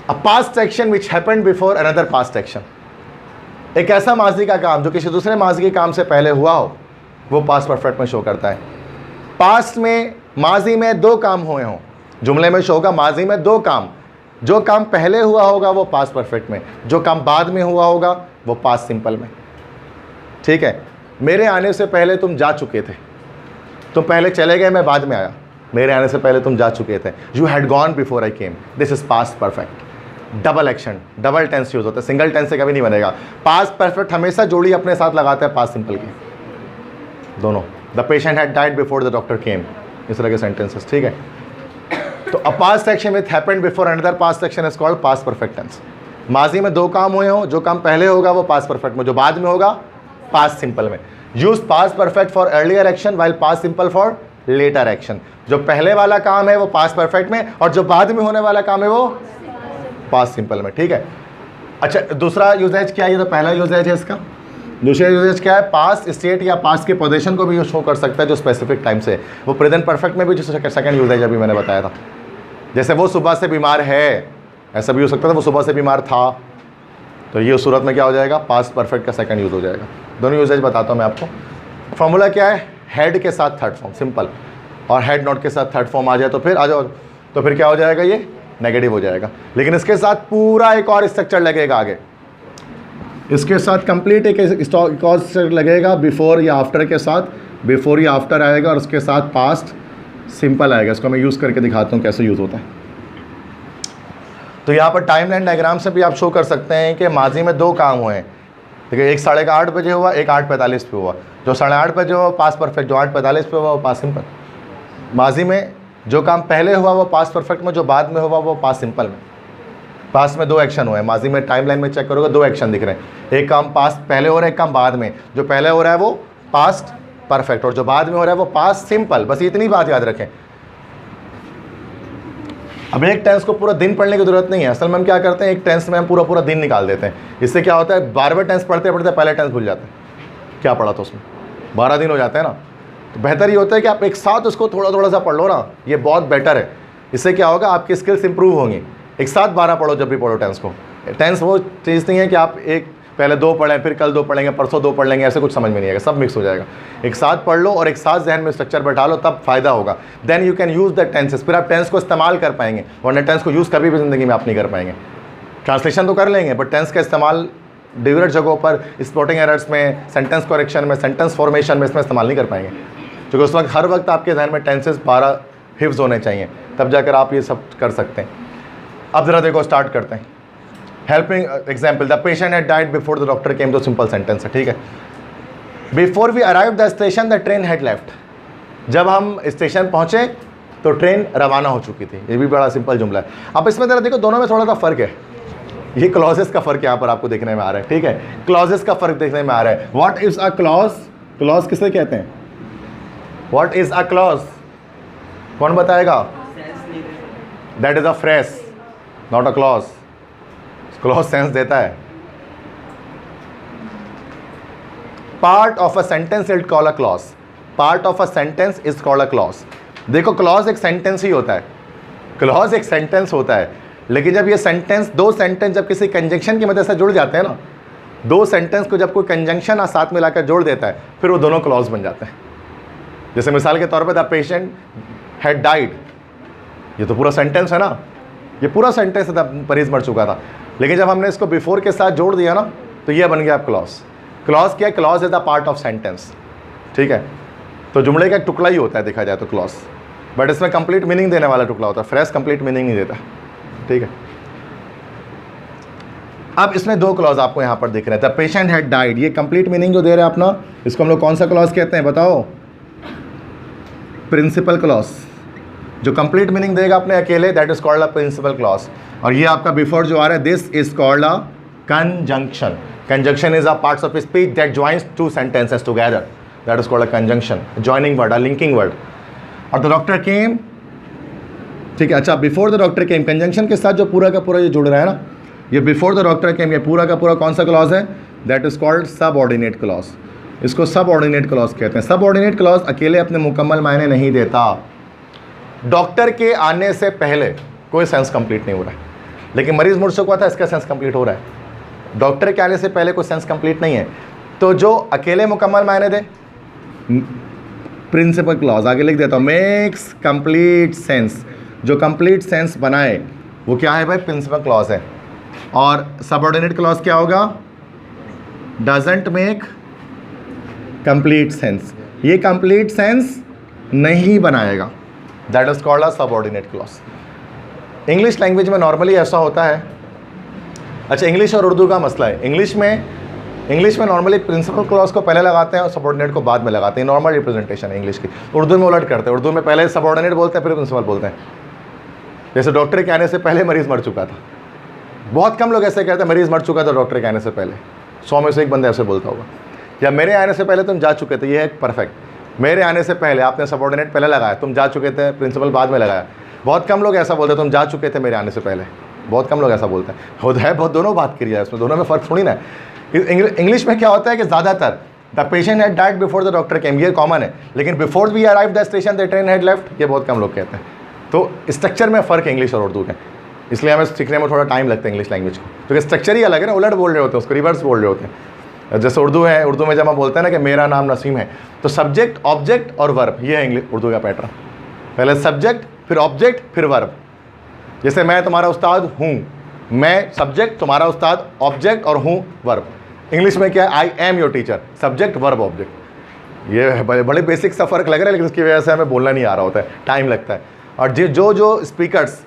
अ past action which happened before another past action, एक ऐसा माजी का काम जो किसी दूसरे माजी के काम से पहले हुआ हो, वो पास्ट परफेक्ट में शो करता है। पास्ट में माजी में 2 काम हुए हों, जुमले में शो होगा माजी में 2 काम। जो काम पहले हुआ होगा वो पास्ट परफेक्ट में, जो काम बाद में हुआ होगा वो पास्ट सिंपल में। ठीक है, मेरे आने से पहले तुम जा चुके थे, तुम पहले चले गए, मैं बाद में आया। मेरे आने से पहले तुम जा चुके थे, you had gone before I came, this is past perfect. Double action, double tense use होता है, सिंगल टेंस से कभी नहीं बनेगा। पास्ट परफेक्ट हमेशा जोड़ी अपने साथ लगाते हैं पास्ट सिंपल की, दोनों। The patient had died before the doctor came, इस तरह के सेंटेंसेस। ठीक है, तो a past action with happened before another past action is called past perfect tense. माजी में 2 काम हुए हों, जो काम पहले होगा वो पास्ट परफेक्ट में, जो बाद में होगा पास्ट सिंपल में। Use past perfect for earlier action while past simple for later action. जो पहले वाला काम है वो पास्ट परफेक्ट में, और जो बाद में होने वाला काम है वो पास्ट सिंपल में। ठीक है, अच्छा दूसरा यूजेज क्या है, ये तो पहला यूजेज है इसका। दूसरा यूजेज क्या है, पास्ट स्टेट या पास्ट के पोजीशन को भी यूज शो कर सकता है जो स्पेसिफिक टाइम से, वो प्रेजेंट परफेक्ट में भी जो सेकंड यूजेज अभी मैंने बताया था। जैसे वो सुबह से बीमार है, ऐसा भी हो सकता था, वो सुबह से बीमार था, तो ये उस सूरत में क्या हो जाएगा, पास्ट परफेक्ट का सेकंड यूज हो जाएगा। दोनों यूजेज बताता हूँ मैं आपको। फॉर्मूला क्या है, हेड के साथ थर्ड फॉर्म सिंपल, और हेड नॉट के साथ थर्ड फॉर्म आ जाए तो फिर आ जाओ, तो फिर क्या हो जाएगा, ये नेगेटिव हो जाएगा। लेकिन इसके साथ पूरा एक और स्ट्रक्चर लगेगा आगे, इसके साथ कंप्लीट एक और स्ट्रक्चर लगेगा बिफोर या आफ्टर के साथ। बिफोर या आफ्टर आएगा और उसके साथ पास्ट सिंपल आएगा। इसको मैं यूज़ करके दिखाता हूँ कैसे यूज़ होता है। तो यहाँ पर टाइम लाइन डायग्राम से भी आप शो कर सकते हैं कि माजी में 2 काम हुए हैं। देखिए, एक 8:30 बजे हुआ, एक 8:45 पे हुआ। जो 8:30 बजे हुआ पास्ट परफेक्ट, जो 8:45 पे हुआ वो पास्ट सिंपल। माजी में जो काम पहले हुआ वो पास्ट परफेक्ट में, जो बाद में हुआ वो पास्ट सिंपल में। पास्ट में 2 एक्शन हुए हैं, माजी में टाइम लाइन में चेक करोगे 2 एक्शन दिख रहे हैं। एक काम पास्ट पहले हो रहा है, एक काम बाद में। जो पहले हो रहा है वो पास्ट परफेक्ट, और जो बाद में हो रहा है वो पास्ट सिंपल। बस इतनी बात याद रखें। अब एक टेंस को पूरा दिन पढ़ने की जरूरत नहीं है। असल में हम क्या करते हैं, एक टेंस में हम पूरा दिन निकाल देते हैं। इससे क्या होता है, 12वें टेंस पढ़ते पढ़ते पहले टेंस भूल जाते हैं क्या पढ़ा था उसमें। 12 दिन हो जाते हैं ना, तो बेहतर ये होता है कि आप एक साथ उसको थोड़ा सा पढ़ लो ना, ये बहुत बेटर है। इससे क्या होगा, आपकी स्किल्स इंप्रूव होंगी। एक साथ 12 पढ़ो जब भी पढ़ो टेंस को। टेंस वो चीज़ नहीं है कि आप एक पहले 2 पढ़ें, फिर कल 2 पढ़ेंगे, परसों 2 पढ़ लेंगे, ऐसे कुछ समझ में नहीं आएगा, सब मिक्स हो जाएगा। एक साथ पढ़ लो और एक साथ जहन में स्ट्रक्चर बैठा लो, तब फायदा होगा। Then you can use the tenses, फिर आप टेंस को इस्तेमाल कर पाएंगे, वरना टेंस को यूज़ कभी भी ज़िंदगी में आप नहीं कर पाएंगे। ट्रांसलेशन तो कर लेंगे, बट टेंस का इस्तेमाल डिफरेंट जगहों पर, स्पॉटिंग एरर्स में, सेंटेंस करेक्शन में, सेंटेंस फॉर्मेशन में, इसमें इस्तेमाल नहीं कर पाएंगे। क्योंकि उस वक्त हर वक्त आपके जहन में टेंसेस 12 हिफ्ज़ होने चाहिए, तब जाकर आप ये सब कर सकते हैं। अब ज़रा देखो, स्टार्ट करते हैं। Helping example, the patient had died before the doctor came, तो सिंपल सेंटेंस है। ठीक है, before we arrive the station the train had left. जब हम स्टेशन पहुँचे तो ट्रेन रवाना हो चुकी थी। ये भी बड़ा सिंपल जुमला है। अब इसमें ज़रा देखो, दोनों में थोड़ा सा फ़र्क है। ये क्लॉजेस का फ़र्क यहाँ पर आपको देखने में आ रहा है। ठीक है, क्लॉजेस का फ़र्क देखने में आ रहा है। What is a clause, clause किसे कहते हैं? व्हाट इज़ अ क्लॉज, कौन बताएगा? That is a phrase, not a clause. Clause sense देता है। Part of a sentence is called a clause, part of a sentence is called a clause. देखो, clause एक sentence ही होता है, clause एक sentence होता है, लेकिन जब ये सेंटेंस, 2 सेंटेंस जब किसी कंजंक्शन की मदद से जुड़ जाते हैं ना, दो सेंटेंस को जब कोई कंजंक्शन और साथ मिलाकर जोड़ देता है फिर वो दोनों क्लॉज बन जाते हैं। जैसे मिसाल के तौर पे द पेशेंट हैड डाइड, ये तो पूरा सेंटेंस है ना, ये पूरा सेंटेंस है, मरीज मर चुका था, लेकिन जब हमने इसको बिफोर के साथ जोड़ दिया ना तो ये बन गया क्लॉज। क्लॉज क्या है? Clause is the part of sentence, ठीक है। तो जुमले का एक टुकड़ा ही होता है देखा जाए तो क्लॉज, बट इसमें कंप्लीट मीनिंग देने वाला टुकड़ा होता है, फ्रेश कंप्लीट मीनिंग नहीं देता, ठीक है। अब इसमें दो क्लॉज आपको यहाँ पर दिख रहे हैं। द पेशेंट हैड डाइड, ये कंप्लीट मीनिंग जो दे रहे हैं अपना, इसको हम लोग कौन सा क्लॉज कहते हैं बताओ? Principal clause. जो कंप्लीट मीनिंग देगा अपने अकेले, that is called a principal clause. और ये आपका बिफोर जो आ रहा है, this is called a conjunction. Conjunction is a parts of speech that joins two sentences together, that is called a conjunction, joining word, a linking word. और the doctor came, ठीक है। अच्छा, before the doctor came, conjunction के साथ जो पूरा का पूरा ये जुड़ रहा है ना, ये बिफोर द डॉक्टर केम, ये पूरा का पूरा कौन सा क्लॉज है? That is called subordinate clause. इसको सबऑर्डिनेट क्लॉज कहते हैं। सबऑर्डिनेट क्लॉज अकेले अपने मुकम्मल मायने नहीं देता। डॉक्टर के आने से पहले कोई सेंस कंप्लीट नहीं हो रहा है, लेकिन मरीज मुड़ चुका था, इसका सेंस कंप्लीट हो रहा है। डॉक्टर के आने से पहले कोई सेंस कंप्लीट नहीं है, तो जो अकेले मुकम्मल मायने दे, प्रिंसिपल क्लॉज आगे लिख देता हूँ, मेक्स कंप्लीट सेंस, जो कंप्लीट सेंस बनाए वो क्या है भाई? प्रिंसिपल क्लॉज है। और सबऑर्डिनेट क्लॉज क्या होगा? डजंट मेक कंप्लीट सेंस, ये कंप्लीट सेंस नहीं बनाएगा, that is called a subordinate clause. English language में नॉर्मली ऐसा होता है। अच्छा, इंग्लिश और उर्दू का मसला है। इंग्लिश में नॉर्मली प्रिंसिपल क्लॉज को पहले लगाते हैं और सबऑर्डिनेट को बाद में लगाते हैं, नॉर्मल रिप्रेजेंटेशन है इंग्लिश की। उर्दू में उलट करते हैं, उर्दू में पहले सबऑर्डिनेट बोलते हैं फिर प्रिंसिपल बोलते हैं। जैसे डॉक्टर के आने से पहले मरीज मर चुका था, बहुत कम लोग ऐसे कहते हैं मरीज मर चुका था डॉक्टर के आने से पहले, 100 में से एक बंदा ऐसे बोलता होगा। या मेरे आने से पहले तुम जा चुके थे, ये है परफेक्ट। मेरे आने से पहले आपने सबऑर्डिनेट पहले लगाया, तुम जा चुके थे, प्रिंसिपल बाद में लगाया। बहुत कम लोग ऐसा बोलते हैं तुम जा चुके थे मेरे आने से पहले, बहुत कम लोग ऐसा बोलते हैं। होता है बहुत, दोनों बात करिए इसमें, दोनों में फ़र्क थोड़ी ना है। इंग्लिश में क्या होता है कि ज़्यादातर the patient had died before the doctor came, ये कॉमन है, लेकिन before we arrive the station the train had left, ये बहुत कम लोग कहते हैं। तो स्ट्रक्चर में फ़र्क है इंग्लिश और उर्दू के, इसलिए हमें सीखने में थोड़ा टाइम लगता है इंग्लिश लैंग्वेज को, क्योंकि स्ट्रक्चर ही अलग है ना, उलट बोल रहे होते हैं उसको, रिवर्स बोल रहे होते हैं। जैसे उर्दू है, उर्दू में जब हम बोलते हैं ना कि मेरा नाम नसीम है, तो सब्जेक्ट, ऑब्जेक्ट और वर्ब, ये है इंग्लिश उर्दू का पैटर्न। पहले सब्जेक्ट, फिर ऑब्जेक्ट, फिर वर्ब। जैसे मैं तुम्हारा उस्ताद हूँ, मैं सब्जेक्ट, तुम्हारा उस्ताद ऑब्जेक्ट और हूँ वर्ब। इंग्लिश में क्या है? I am your teacher, subject verb object. ये बड़े बेसिक सा फ़र्क लग रहा है, लेकिन उसकी वजह से हमें बोलना नहीं आ रहा होता है, टाइम लगता है। और जो स्पीकर्स,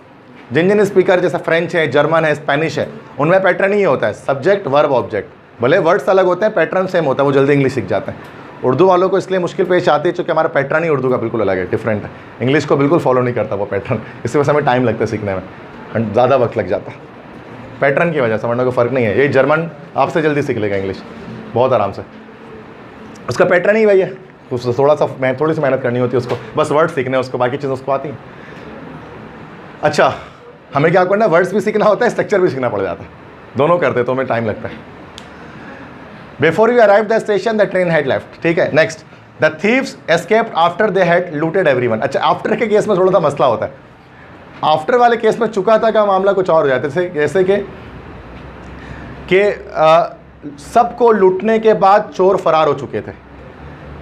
जिन स्पीकर जैसे फ्रेंच है, जर्मन है, स्पेनिश है, उनमें पैटर्न ही होता है सब्जेक्ट वर्ब ऑब्जेक्ट। भले वर्ड्स अलग होते हैं, पैटर्न सेम होता है, वो जल्दी इंग्लिश सीख जाते हैं। उर्दू वालों को इसलिए मुश्किल पेश आती है क्योंकि हमारा पैटर्न ही उर्दू का बिल्कुल अलग है, डिफरेंट है। इंग्लिश को बिल्कुल फॉलो नहीं करता वो पैटर्न, इसी वजह से हमें टाइम लगता है सीखने में, ज़्यादा वक्त लग जाता है पैटर्न की वजह से, वरना कोई फ़र्क नहीं है। ये जर्मन आपसे जल्दी सीख लेगा इंग्लिश बहुत आराम से, उसका पैटर्न ही वही है, उससे थोड़ी सी मेहनत करनी होती है उसको, बस वर्ड सीखने हैं उसको, बाकी चीज़ें उसको आती हैं। अच्छा, हमें क्या करना है? वर्ड्स भी सीखना होता है, स्ट्रक्चर भी सीखना पड़ जाता है, दोनों करते तो हमें टाइम लगता है। Before we arrive the station the train had left, ठीक है। Next, the thieves escaped after they had looted everyone. अच्छा, आफ्टर के केस में थोड़ा सा मसला होता है। आफ्टर वाले केस में चुका था का मामला कुछ और हो जाता है, जैसे कि सबको लूटने के बाद चोर फरार हो चुके थे,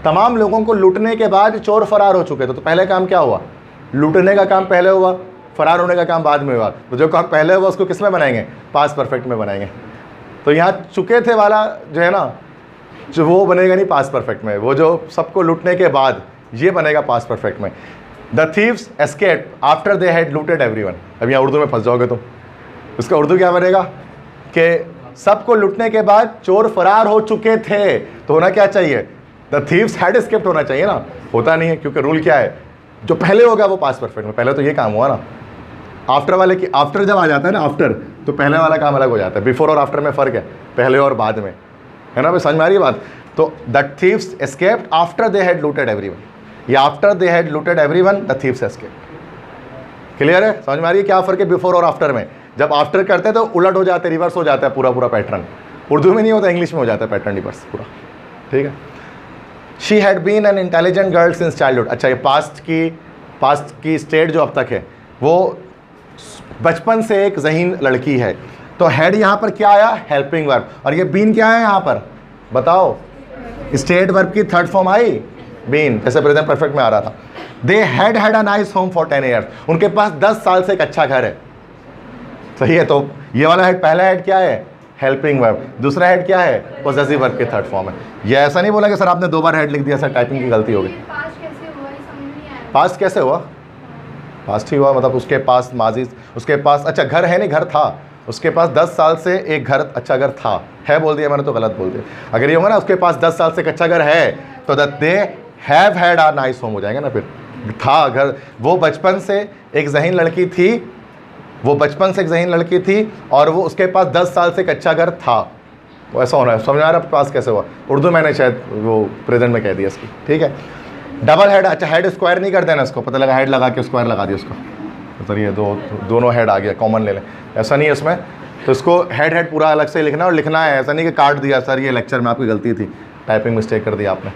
तमाम लोगों को लूटने के बाद चोर फरार हो चुके थे। तो पहले काम क्या हुआ? लूटने का काम पहले हुआ, फरार होने का काम बाद में हुआ। तो जो काम पहले हुआ उसको किस में बनाएंगे? पास्ट परफेक्ट में बनाएंगे। तो यहाँ चुके थे वाला जो है ना, जो वो बनेगा नहीं पास्ट परफेक्ट में, वो जो सबको लूटने के बाद ये बनेगा पास्ट परफेक्ट में। The thieves escaped after they had looted everyone. अब यहाँ उर्दू में फंस जाओगे तुम, उसका उर्दू क्या बनेगा कि सबको लूटने के बाद चोर फरार हो चुके थे। तो होना क्या चाहिए? द थीव्स हैड एस्केप्ड होना चाहिए ना, होता नहीं है, क्योंकि रूल क्या है? जो पहले होगा वो पास्ट परफेक्ट में, पहले तो ये काम हुआ ना। आफ्टर वाले की, आफ्टर जब आ जाता है ना आफ्टर, तो पहले वाला काम अलग हो जाता है। बिफोर और आफ्टर में फ़र्क है, पहले और बाद में, है ना भाई, समझ में आ रही है बात? तो the thieves escaped after they had looted everyone, या after they had looted everyone the thieves escaped. Clear है? समझ में आ रही है क्या फ़र्क है बिफोर और आफ्टर में? जब आफ्टर करते हैं तो उलट हो जाता है, रिवर्स हो जाता है पूरा पैटर्न। उर्दू में नहीं होता, इंग्लिश में हो जाता है पैटर्न रिवर्स पूरा, ठीक है। She had been an intelligent girl since childhood. अच्छा, ये पास्ट की स्टेट जो अब तक है, वो बचपन से एक ज़हीन लड़की है। तो हेड यहाँ पर क्या आया, हेल्पिंग वर्ब, और ये बीन क्या है यहाँ पर बताओ, स्टेट वर्ब की थर्ड फॉर्म आई बीन, जैसे प्रेजेंट परफेक्ट में आ रहा था। They had a nice home for 10 years, उनके पास 10 साल से एक अच्छा घर है। सही है, तो ये वाला हेड, पहला हेड क्या है, हेल्पिंग वर्ब, दूसरा हेड क्या है, पॉसेसिव वर्ब की थर्ड फॉर्म है। ये ऐसा नहीं बोला कि सर आपने 2 बार हेड लिख दिया, सर टाइपिंग की गलती हो गई। पास्ट कैसे हुआ, पास्ट ही हुआ, मतलब उसके पास माजी, उसके पास अच्छा घर है नहीं, घर था, उसके पास 10 साल से एक घर, अच्छा घर था, है बोल दिया मैंने तो गलत बोल दिया। अगर ये होगा ना उसके पास 10 साल से एक अच्छा घर है, तो that they have had a nice home हो जाएगा ना, फिर था घर, वो बचपन से एक ज़हीन लड़की थी, वो बचपन से एक ज़हीन लड़की थी और वो उसके पास 10 साल से एक अच्छा घर था, वो ऐसा होना है। समझ आ रहा है पास कैसे हुआ, उर्दू मैंने शायद वो प्रेजेंट में कह दिया इसकी, ठीक है। डबल हेड, अच्छा हेड स्क्वायर नहीं कर देना इसको, पता लगा हेड लगा के स्क्वायर लगा दिया उसको, तो ये दोनों हेड आ गया, कॉमन ले लें, ऐसा नहीं है इसमें। तो इसको हेड हेड पूरा अलग से लिखना, और लिखना है, ऐसा नहीं कि काट दिया सर ये लेक्चर में आपकी गलती थी, टाइपिंग मिस्टेक कर दिया आपने।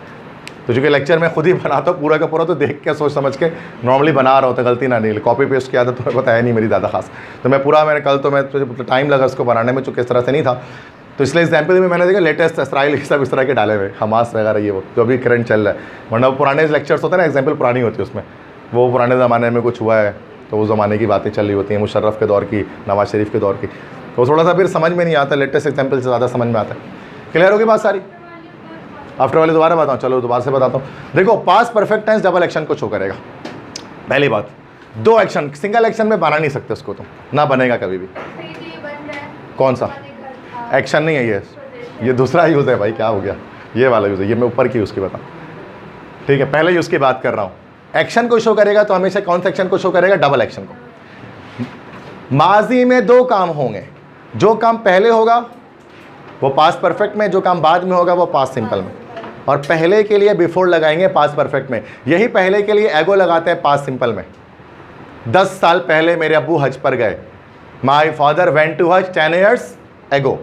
तो चूँकि लेक्चर में खुद ही बनाता हूँ पूरा का पूरा, तो देख के सोच समझ के नॉर्मली बना रहा होता, गलती ना नहीं, कॉपी पेस्ट किया था तुम्हें पता है नहीं मेरी ज़्यादा खास, तो मैं पूरा, मैंने कल तो मैं टाइम लगा उसको बनाने में, चूँकि इस तरह से नहीं था, तो इसलिए एग्जाम्पल में मैंने देखा लेटेस्ट इसराइल सब इस तरह के डाले हुए, हमास वगैरह ये वो जो अभी करंट चल रहा है, वरना वो पुराने लेक्चर्स होते हैं ना, एग्जाम्पल पुरानी होती है उसमें, वो पुराने ज़माने में कुछ हुआ है तो वो ज़माने की बातें चल रही होती हैं, मुशर्रफ के दौर की, नवाज शरीफ के दौर की, तो थोड़ा सा फिर समझ में नहीं आता, लेटेस्ट एग्जाम्पल से ज़्यादा समझ में आता है। क्लियर होगी बात सारी, आफ्टर वाले दोबारा बताऊँ, चलो दोबारा से बताता हूँ। देखो past perfect tense double action को शो करेगा, पहली बात, 2 एक्शन सिंगल एक्शन में बना नहीं सकते उसको, तो ना बनेगा कभी भी। कौन सा एक्शन नहीं है ये दूसरा यूज़ है भाई, क्या हो गया, ये वाला यूज़ है, ये मैं ऊपर की यूज़ की बताऊँ, ठीक है, पहले यूज़ की बात कर रहा हूँ। एक्शन को शो करेगा तो हमेशा कौन सा एक्शन को शो करेगा, डबल एक्शन को। माजी में 2 काम होंगे, जो काम पहले होगा वो पास्ट परफेक्ट में, जो काम बाद में होगा वो पास्ट सिंपल में, और पहले के लिए बिफोर लगाएंगे पास्ट परफेक्ट में, यही पहले के लिए एगो लगाते हैं पास्ट सिंपल में। 10 साल पहले मेरे अब्बू हज पर गए, माई फादर वेंट टू हज 10 ईयर्स एगो।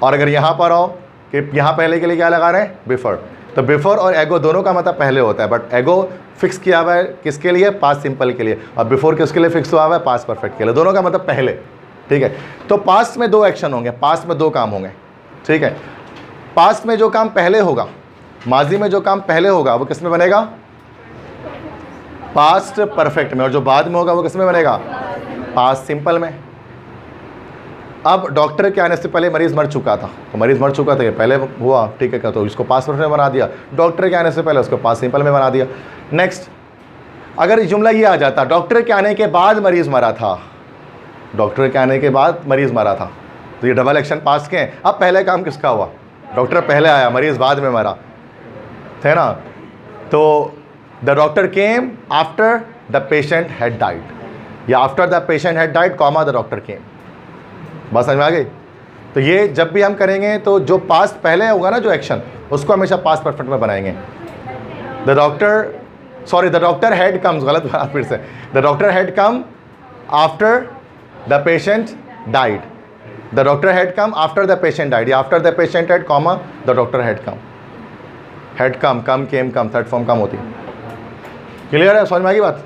और अगर यहाँ पर आओ कि यहाँ पहले के लिए क्या लगा रहे हैं, बिफोर, तो बिफोर और एगो दोनों का मतलब पहले होता है, बट एगो फिक्स किया हुआ है किसके लिए, पास्ट सिंपल के लिए, और बिफोर किसके लिए फिक्स हुआ हुआ है, पास्ट परफेक्ट के लिए, दोनों का मतलब पहले, ठीक है। तो पास्ट में 2 एक्शन होंगे, पास्ट में 2 काम होंगे, ठीक है। पास्ट में जो काम पहले होगा, माजी में जो काम पहले होगा वो किस में बनेगा, पास्ट परफेक्ट में, और जो बाद में होगा वो किस में बनेगा, पास्ट सिंपल में। अब डॉक्टर के आने से पहले मरीज़ मर चुका था, तो मरीज़ मर चुका था, ये पहले हुआ, ठीक है, तो इसको पास्ट परफेक्ट में बना दिया, डॉक्टर के आने से पहले उसको पास्ट सिंपल में बना दिया। नेक्स्ट, अगर जुमला ये आ जाता डॉक्टर के आने के बाद मरीज़ मरा था, डॉक्टर के आने के बाद मरीज़ मरा था, तो ये डबल एक्शन पास्ट के हैं। अब पहले काम किसका हुआ, डॉक्टर पहले आया, मरीज़ बाद में मरा, है ना। तो the doctor came after the patient had died, या after the patient had died comma the doctor came, बात समझ में आ गई। तो ये जब भी हम करेंगे तो जो पास्ट पहले होगा ना जो एक्शन, उसको हमेशा पास्ट परफेक्ट में बनाएंगे। द डॉक्टर हैड कम्स, गलत बात फिर से, the doctor had come after the patient died, the doctor had come after the patient died, या after the patient had comma the doctor had come, had come, come came, come, third form come होती है। Clear है, समझ में आ गई बात।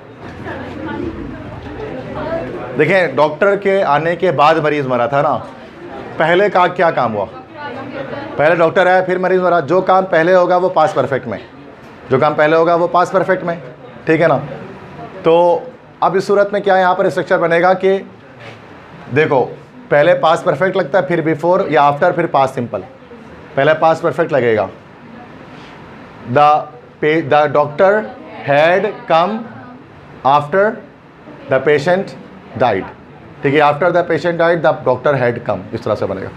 देखें, डॉक्टर के आने के बाद मरीज़ मरा था ना, पहले का क्या काम हुआ, पहले डॉक्टर आया फिर मरीज़ मरा, जो काम पहले होगा वो पास्ट परफेक्ट में, जो काम पहले होगा वो पास्ट परफेक्ट में, ठीक है ना। तो अब इस सूरत में क्या यहाँ पर स्ट्रक्चर बनेगा कि देखो पहले पास्ट परफेक्ट लगता है, फिर बिफोर या आफ्टर, फिर पास्ट सिंपल, पहले पास्ट परफेक्ट लगेगा। The doctor had come after the patient died, ठीक है, after the patient died the doctor had कम, इस तरह से बनेगा।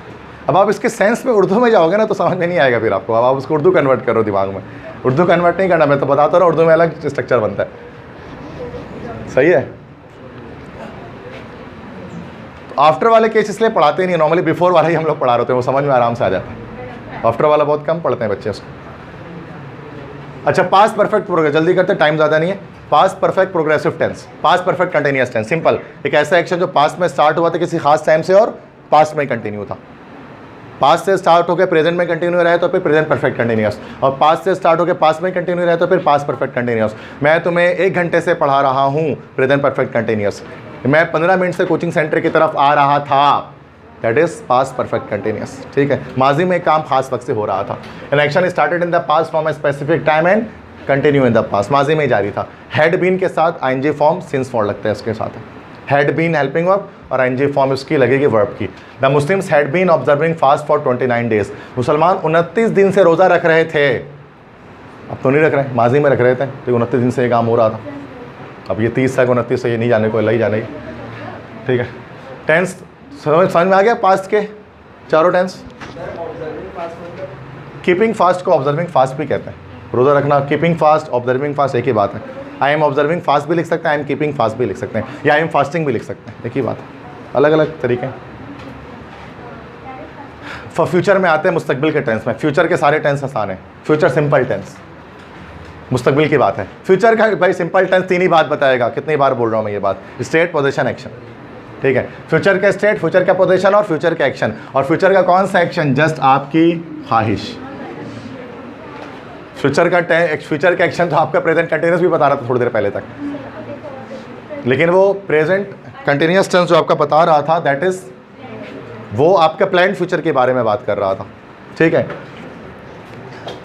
अब आप इसके सेंस में उर्दू में जाओगे ना तो समझ में नहीं आएगा फिर आपको, अब आप उसको उर्दू कन्वर्ट करो दिमाग में, उर्दू कन्वर्ट नहीं करना, मैं तो बताता रहा उर्दू में अलग स्ट्रक्चर बनता है, सही है। तो आफ्टर वाले केस इसलिए पढ़ाते नहीं, नॉर्मली बिफोर वाला ही हम लोग पढ़ा रहे होते हैं, वो समझ में आराम से आ जाता है, आफ्टर वाला बहुत कम पढ़ते हैं बच्चे उसको। अच्छा, पास्ट परफेक्ट प्रोग्रेस, जल्दी करते, टाइम ज़्यादा नहीं है। Past perfect progressive tense, past perfect continuous tense, simple, एक ऐसा एक्शन जो पास्ट में स्टार्ट हुआ था किसी खास टाइम से और पास्ट में कंटिन्यू था, पास्ट से स्टार्ट होकर प्रेजेंट में कंटिन्यू रहे तो फिर प्रेजेंट परफेक्ट कंटिन्यूअस, और पास्ट से स्टार्ट होकर पास्ट में कंटिन्यू रहे तो फिर पास्ट परफेक्ट कंटिन्यूअस। मैं तुम्हें 1 घंटे से पढ़ा रहा हूँ, प्रेजेंट परफेक्ट कंटिन्यूअस। मैं 15 मिनट से कोचिंग सेंटर की तरफ आ रहा था, that is past perfect continuous, ठीक है। माजी में काम खास वक्त से हो रहा था। N action started in the past from a specific time and continue in the past, माजी में जारी था। हैड बीन के साथ आईएनजी फॉर्म सिंस फॉर्म लगता है उसके साथ, हैड बीन हेल्पिंग वर्ब और आईएनजी फॉर्म उसकी लगेगी वर्ब की। The Muslims had been observing fast for 29 days, मुसलमान 29 दिन से रोज़ा रख रहे थे, अब तो नहीं रख रहे, माजी में रख रहे थे, तो 29 दिन से ये काम हो रहा था। अब ये 30 है 29 से ये नहीं जाने को, अल्लाह ही जाने, ठीक है। टेंस समझ में आ गया पास्ट के चारों टेंस। कीपिंग फास्ट को ऑब्जर्विंग फास्ट भी कहते हैं, रोज़ा रखना, कीपिंग फास्ट ऑब्जर्विंग फास्ट एक ही बात है। आई एम ऑब्जर्विंग फास्ट भी लिख सकते हैं, आई एम कीपिंग फास्ट भी लिख सकते हैं, या आई एम फास्टिंग भी लिख सकते हैं, एक ही बात है, अलग अलग तरीके। फॉर फ्यूचर में आते हैं मुस्तकबिल के टेंस में। फ्यूचर के सारे टेंस आसान है, फ्यूचर सिंपल टेंस, मुस्तकबिल की बात है। फ्यूचर का भाई सिंपल टेंस 3 ही बात बताएगा, कितनी बार बोल रहा हूँ मैं ये बात, स्टेट पोजीशन एक्शन, ठीक है। फ्यूचर का स्टेट, फ्यूचर का पोजीशन और फ्यूचर का एक्शन। और फ्यूचर का कौन सा एक्शन, जस्ट आपकी ख्वाहिश। फ्यूचर का एक्शन तो आपका प्रेजेंट कंटिन्यूस भी बता रहा था थोड़ी देर पहले तक, लेकिन वो प्रेजेंट कंटिन्यूस टेंस जो आपका बता रहा था दैट इज वो आपके प्लान्ड फ्यूचर के बारे में बात कर रहा था, ठीक है।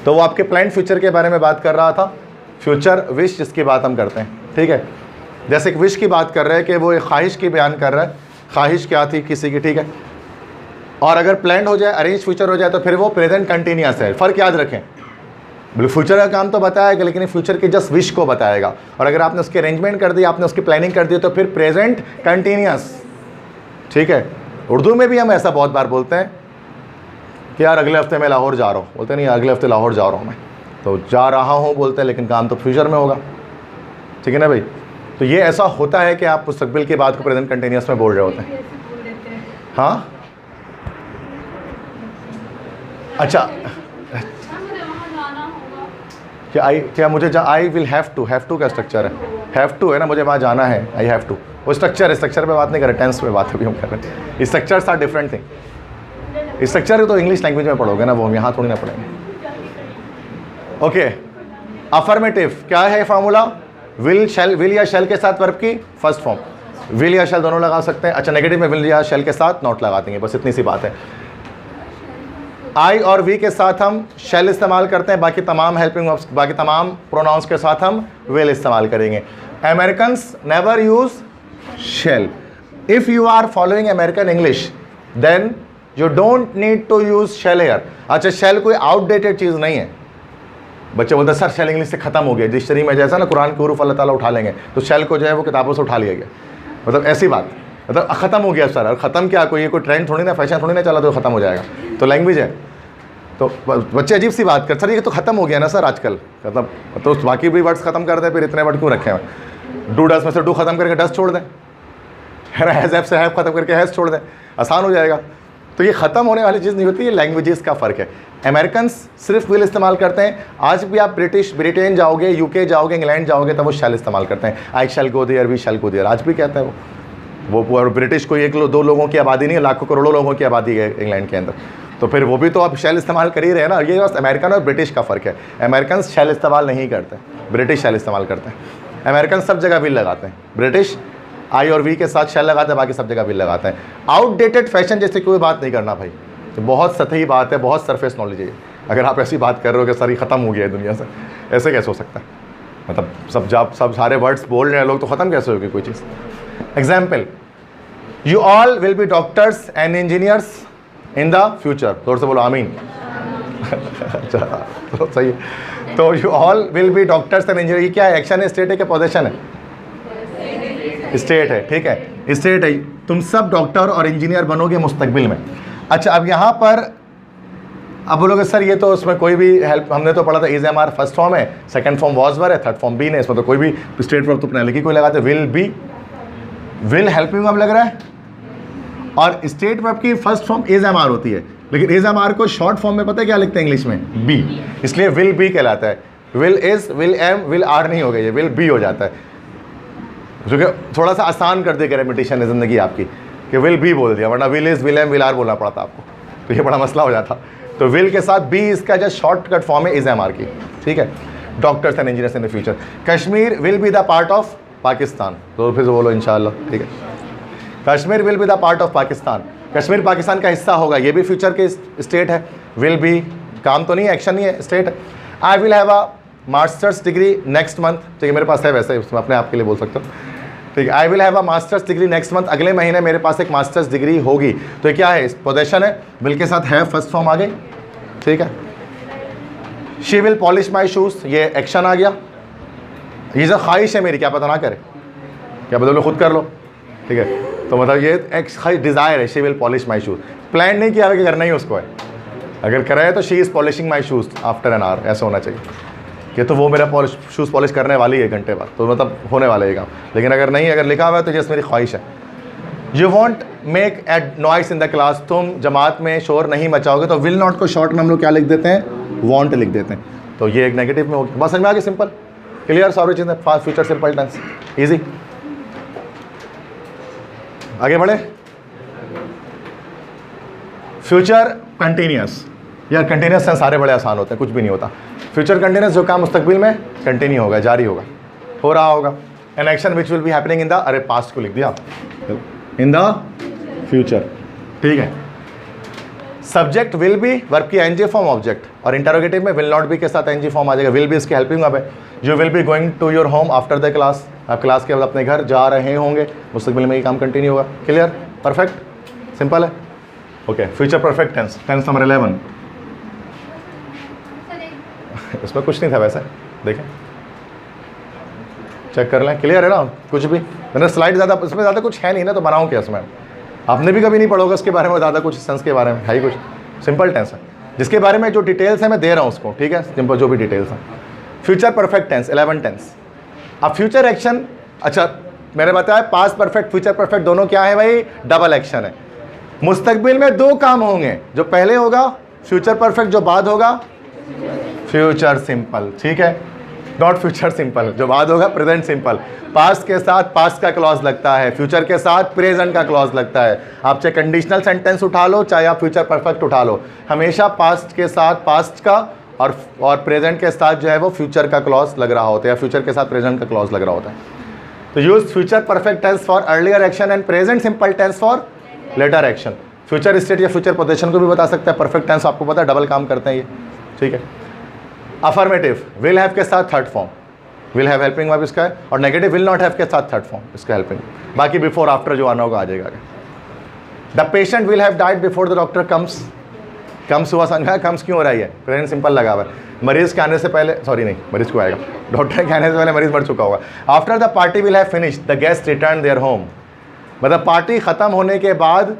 तो वो आपके प्लान्ड फ्यूचर के बारे में बात कर रहा था। फ्यूचर विश जिसकी बात हम करते हैं, ठीक है। जैसे एक विश की बात कर रहे हैं कि वो एक ख्वाहिश की बयान कर रहा है, ख्वाहिश क्या थी किसी की, ठीक है। और अगर प्लान्ड हो जाए, अरेंज फ्यूचर हो जाए, तो फिर वो प्रेजेंट कंटिन्यूस है। फ़र्क याद रखें, फ्यूचर का काम तो बताएगा लेकिन फ्यूचर के जस्ट विश को बताएगा। और अगर आपने उसकी अरेंजमेंट कर दी, आपने उसकी प्लानिंग कर दी, तो फिर प्रेजेंट कंटिन्यूस, ठीक है। उर्दू में भी हम ऐसा बहुत बार बोलते हैं कि यार अगले हफ्ते मैं लाहौर जा रहा हूँ, बोलते नहीं अगले हफ्ते लाहौर जा रहा हूँ मैं, तो जा रहा हूँ बोलते हैं, लेकिन काम तो फ्यूचर में होगा, ठीक है ना भाई। तो ये ऐसा होता है कि आप मुस्तकबिल की बात को प्रेजेंट कंटिन्यूस में बोल रहे होते हैं। हाँ अच्छा, क्या मुझे आई विल हैव टू का स्ट्रक्चर है, हैव टू है ना, मुझे वहाँ जाना है, आई हैव टू, वो स्ट्रक्चर है, स्ट्रक्चर पे बात नहीं कर रहे, टेंस पे बात अभी हम कर रहे हैं। Structures are different thing, structure तो इंग्लिश लैंग्वेज में पढ़ोगे ना, वो हम यहाँ थोड़ी ना पढ़ेंगे। ओके, अफर्मेटिव क्या है फार्मूला, विल शैल, विल या शैल के साथ वर्ब की फर्स्ट फॉर्म, विल या शैल दोनों लगा सकते हैं। अच्छा, नेगेटिव में विल या शैल के साथ नॉट लगा देंगे, बस इतनी सी बात है। आई और वी के साथ हम शैल इस्तेमाल करते हैं, बाकी तमाम हेल्पिंग वर्ब्स, बाकी तमाम प्रोनाउंस के साथ हम विल इस्तेमाल करेंगे। Americans never use shall. If you are following American English then you don't need to use shall here. अच्छा, शैल कोई आउटडेटेड चीज़ नहीं है। बच्चे बोलते हैं सर शैल इंग्लिश से ख़त्म हो गया, डिक्शनरी में जैसा ना कुरान के हुरूफ अल्लाह ताला उठा लेंगे, तो शैल को जो है वो किताबों से उठा लिया गया, मतलब ऐसी बात, मतलब ख़त्म हो गया सर। और ख़त्म क्या, कोई ट्रेंड थोड़ी ना, फैशन थोड़ी ना चला तो ख़त्म हो जाएगा, तो लैंग्वेज है। तो बच्चे अजीब सी बात कर, सर ये तो ख़त्म हो गया ना सर आजकल, मतलब तो बाकी भी वर्ड्स ख़त्म कर दें, फिर इतने वर्ड क्यों रखे हैं। डू डस में से डू ख़त्म करके डस छोड़ दें, है ना, हैज़ से हैव ख़त्म करके हैज़ छोड़ दें, आसान हो जाएगा। तो ये ख़त्म होने वाली चीज़ नहीं होती, ये लैंग्वेजेस का फ़र्क है। अमेरिकन्स सिर्फ विल इस्तेमाल करते हैं। आज भी आप ब्रिटेन जाओगे, यूके जाओगे, इंग्लैंड जाओगे, तो वो शैल इस्तेमाल करते हैं। I shall go there, we shall go there, आज भी कहते हैं वो। और ब्रिटिश कोई 1-2 लोगों की आबादी नहीं है, लाखों करोड़ों लोगों की आबादी है इंग्लैंड के अंदर, तो फिर वो भी तो आप शैल इस्तेमाल कर ही रहे हैं ना। ये बस अमेरिकन और ब्रिटिश का फ़र्क है। अमेरिकन शैल इस्तेमाल नहीं करते, ब्रिटिश शैल इस्तेमाल करते हैं। अमेरिकन सब जगह विल लगाते हैं, ब्रिटिश आई और वी के साथ शैल लगाते हैं, बाकी सब जगह विल लगाते हैं। आउटडेटेड फैशन जैसे कोई बात नहीं करना भाई, तो बहुत सतही बात है, बहुत सरफेस नॉलेज है। अगर आप ऐसी बात कर रहे हो कि सर ये ख़त्म हो गया है दुनिया से, ऐसे कैसे हो सकता है, मतलब सब सारे वर्ड्स बोल रहे हैं लोग, तो ख़त्म कैसे होगी कोई चीज़। Example, you all will be doctors and engineers in the future, जोर से बोलो आमीन। अच्छा तो सही है। तो you all will be doctors and engineer, ये क्या है, एक्शन है, स्टेट है क्या पोजीशन है, स्टेट है, ठीक है, स्टेट है। तुम सब डॉक्टर और इंजीनियर बनोगे मुस्तकबिल में। अच्छा, अब यहाँ पर अब बोलोगे सर ये तो उसमें कोई भी हेल्प, हमने तो पढ़ा था is am are first form है, सेकंड फॉर्म वॉज वर है, थर्ड फॉर्म बीन है, इसमें तो कोई भी स्टेट वर्ब तो प्रणाली कोई लगाते, will be, will helping verb लग रहा है, और स्टेट वर्ब की first form is am are होती है, लेकिन इज एम आर को शॉर्ट फॉर्म में पता है क्या लिखते हैं इंग्लिश में, बी, इसलिए विल बी कहलाता है। Will is, will am, will are नहीं हो गया, ये विल बी हो जाता है, जो कि थोड़ा सा आसान कर देगा रेपिटेशन है ज़िंदगी आपकी, कि विल बी बोल दिया, वरना will is, will am, will are बोलना पड़ता आपको, तो ये बड़ा मसला हो जाता। तो विल के साथ बी इसका जो शॉर्टकट फॉर्म है इज एम आर की, ठीक है। Doctors and engineers in the future. Kashmir will be the part of Pakistan, तो फिर से बोलो इंशाल्लाह, ठीक है। Kashmir will be the part of Pakistan. Kashmir Pakistan का हिस्सा होगा, ये भी फ्यूचर के स्टेट है। विल बी काम तो नहीं है, एक्शन नहीं है, स्टेट है। I will have a masters degree next month, ठीक है मेरे पास है वैसे, उसमें अपने आप के लिए बोल सकता हूँ, ठीक है। I will have a masters degree next month, अगले महीने मेरे पास एक मास्टर्स डिग्री होगी। तो ये क्या है, पोजीशन है, विल के साथ है फर्स्ट फॉर्म आ गई, ठीक है। She will polish my shoes, ये एक्शन आ गया। ये जो ख्वाहिश है मेरी, क्या पता ना करे, क्या पता लो खुद कर लो, ठीक है। तो मतलब ये एक डिज़ायर है, she will polish my shoes. Plan नहीं किया कि करना ही उसको है, अगर कराए तो she is polishing my shoes after an hour, ऐसा होना चाहिए कि तो वो मेरा शूज़ पॉलिश करने वाली है घंटे बाद, तो मतलब होने वाला है काम। लेकिन अगर नहीं, अगर लिखा हुआ है तो जैसे मेरी ख्वाहिश है। You want make a noise in the class, तुम जमात में शोर नहीं मचाओगे। तो विल नॉट को शॉर्ट में हम लोग क्या लिख देते हैं, वॉन्ट लिख देते हैं। तो ये एक नेगेटिव में हो गया। बस समझ में आ गई, सिंपल क्लियर, सारी चीज़ें fast future simple tense easy. आगे बढ़े, फ्यूचर कंटिन्यूस। यार कंटिन्यूस टेंस सारे बड़े आसान होते हैं, कुछ भी नहीं होता। फ्यूचर कंटिन्यूस, जो काम मुस्तकबिल में कंटिन्यू होगा, जारी होगा, हो रहा होगा। An action which will be happening in the, अरे पास्ट को लिख दिया, इन द फ्यूचर, ठीक है। सब्जेक्ट विल बी, वर्ब की एनजी फॉर्म ऑब्जेक्ट, और इंटरोगेटिव में विल नॉट बी के साथ एनजी फॉर्म आ जाएगा। विल बी इसकी हेल्पिंग वर्ब है। You will be going to your home after the class, आप क्लास के बाद अपने घर जा रहे होंगे, मुस्तकबिल में ये काम कंटिन्यू होगा। क्लियर, परफेक्ट, सिंपल है। Okay, future perfect tense, tense number 11। इसमें कुछ नहीं था वैसे, देखें चेक कर लें, क्लियर है ना, कुछ भी मैंने स्लाइड ज़्यादा, इसमें ज़्यादा कुछ है नहीं ना, तो बनाऊँ क्या इसमें, आपने भी कभी नहीं पढ़ोगा इसके बारे में ज़्यादा कुछ, सेंस के बारे में है ही कुछ, सिंपल टेंस है, जिसके बारे में जो डिटेल्स है मैं दे रहा हूँ उसको, ठीक है, सिंपल जो भी डिटेल्स हैं। Future perfect tense 11 tense. अब फ्यूचर एक्शन, अच्छा मैंने बताया पास्ट परफेक्ट फ्यूचर परफेक्ट दोनों क्या है भाई, डबल एक्शन है। मुस्तकबिल में दो काम होंगे, जो पहले होगा फ्यूचर परफेक्ट, जो बाद होगा फ्यूचर सिंपल, ठीक है, नॉट फ्यूचर सिंपल, जो बाद होगा प्रेजेंट सिंपल। पास्ट के साथ पास्ट का क्लॉज लगता है, फ्यूचर के साथ प्रेजेंट का क्लॉज लगता है। आप चाहे कंडीशनल सेंटेंस उठा लो, चाहे आप फ्यूचर परफेक्ट उठा लो, हमेशा पास्ट के साथ पास्ट का और प्रेजेंट के साथ जो है वो फ्यूचर का क्लॉज लग रहा होता है, या फ्यूचर के साथ प्रेजेंट का क्लॉज लग रहा होता है। तो use future perfect tense for earlier action and present simple tense for later action. Future state या फ्यूचर पोजीशन को भी बता सकते हैं। परफेक्ट टेंस आपको पता है डबल काम करते हैं ये, ठीक है। अफर्मेटिव विल हैव के साथ third form, will have helping verb इसका है, और नेगेटिव विल नॉट हैव के साथ थर्ड फॉर्म इसका हेल्पिंग, बाकी बिफोर आफ्टर जो आना होगा आ जाएगा। The patient will have died before the doctor comes, comes हुआ संख्या, कम्स क्यों हो रही है, प्रेजेंट सिंपल लगा हुआ है। मरीज के आने से पहले, सॉरी नहीं, मरीज को आएगा, डॉक्टर के आने से पहले मरीज मर चुका होगा। After the party will have finished the guest return their home, मतलब पार्टी खत्म होने के बाद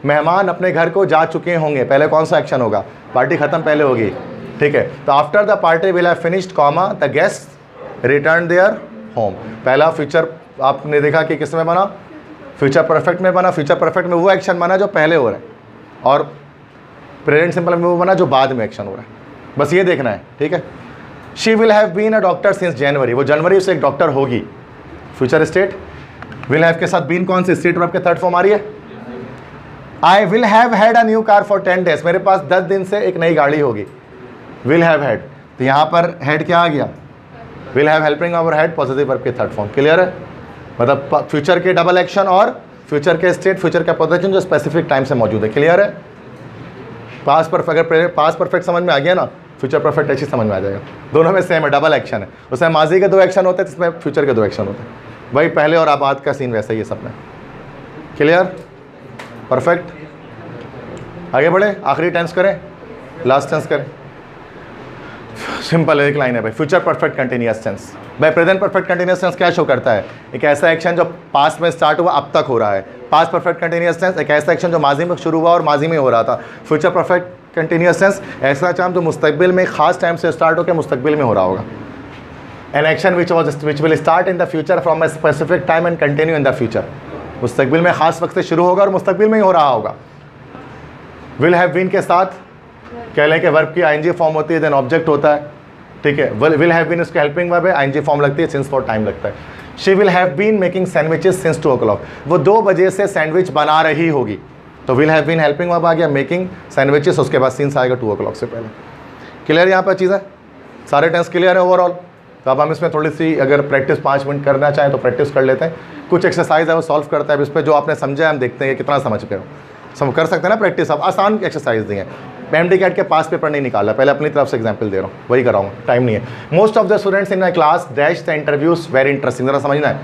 मेहमान अपने घर को जा चुके होंगे। पहले कौन सा एक्शन होगा, पार्टी खत्म पहले होगी, ठीक है। तो after the party will have finished comma the guest return their home, पहला फ्यूचर आपने देखा कि किस में बना, फ्यूचर परफेक्ट में बना। फ्यूचर परफेक्ट में वो एक्शन बना जो पहले हो रहा है, और प्रेजेंट सिंपल में वो बना जो बाद में एक्शन हो रहा है, बस ये देखना है, ठीक है। She will have been a doctor since January, वो जनवरी से एक डॉक्टर होगी। फ्यूचर स्टेट विल हैव के साथ बीन कौन से स्टेट वर्ब के थर्ड फॉर्म आ रही है। I will have had a new car for 10 days, मेरे पास 10 दिन से एक नई गाड़ी होगी। विल हैव हैड, तो यहाँ पर हैड क्या आ गया, विल हैव हेल्पिंग और हैड पॉजिटिव वर्ब के थर्ड फॉर्म। क्लियर है, मतलब फ्यूचर के डबल एक्शन और फ्यूचर के स्टेट, फ्यूचर का पोजीशन जो स्पेसिफिक टाइम से मौजूद है। क्लियर है, पास्ट परफेक्ट, अगर पास्ट परफेक्ट समझ में आ गया ना, फ्यूचर परफेक्ट अच्छी समझ में आ जाएगा। दोनों में सेम है, डबल एक्शन है, उसमें माजी के दो एक्शन होते हैं, जिसमें फ्यूचर के दो एक्शन होते हैं। वही पहले और बाद का सीन वैसा ही है सब में। Clear, perfect. आगे बढ़े, आखिरी टेंस करें, लास्ट टेंस करें। सिंपल एक लाइन है भाई, फ्यूचर परफेक्ट कंटिन्यूअस टेंस। भाई प्रेजेंट परफेक्ट कंटिन्यूअस टेंस क्या शो करता है, एक ऐसा एक्शन जो पास्ट में स्टार्ट हुआ अब तक हो रहा है। पास्ट परफेक्ट कंटिन्यूअस टेंस एक ऐसा एक्शन जो माजी में शुरू हुआ और माजी में हो रहा था। फ्यूचर परफेक्ट कंटिन्यूअस टेंस ऐसा काम जो मुस्तकबिल में खास टाइम से स्टार्ट होकर मुस्तकबिल में हो रहा होगा। An action which will start in the future from a specific time and continue in the future, मुस्तकबिल में खास वक्त से शुरू होगा और मुस्तकबिल में ही हो रहा होगा। विल हैव बीन के साथ कह लें कि वर्ब की आईएनजी फॉर्म होती है, देन ऑब्जेक्ट होता है, ठीक है। विल हैव बीन उसकी हेल्पिंग वर्ब है, आईएनजी फॉर्म लगती है, सिंस फॉर टाइम लगता है। She will have been making sandwiches since 2 o'clock, वो 2 बजे से सैंडविच बना रही होगी। तो will have been helping verb आ गया, मेकिंग सैंडविचेस, उसके बाद सिंस आएगा 2 o'clock से पहले। क्लियर यहाँ पर चीज़ें, सारे टेंस क्लियर है ओवरऑल। तो अब हम इसमें थोड़ी सी अगर प्रैक्टिस 5 मिनट करना चाहें तो प्रैक्टिस कर लेते हैं। कुछ एक्सरसाइज है वो सॉल्व करता है, इस पर जो आपने समझा है हम देखते हैं कि कितना समझ गए हो। सब कर सकते हैं ना प्रैक्टिस, अब आसान एक्सरसाइज दी है। एमडी कैट के पास पेपर नहीं निकाला, पहले अपनी तरफ से एग्जांपल दे रहा हूँ, वही कराऊंगा, टाइम नहीं है। Most of the students in my class dash the interviews very interesting, जरा समझना है।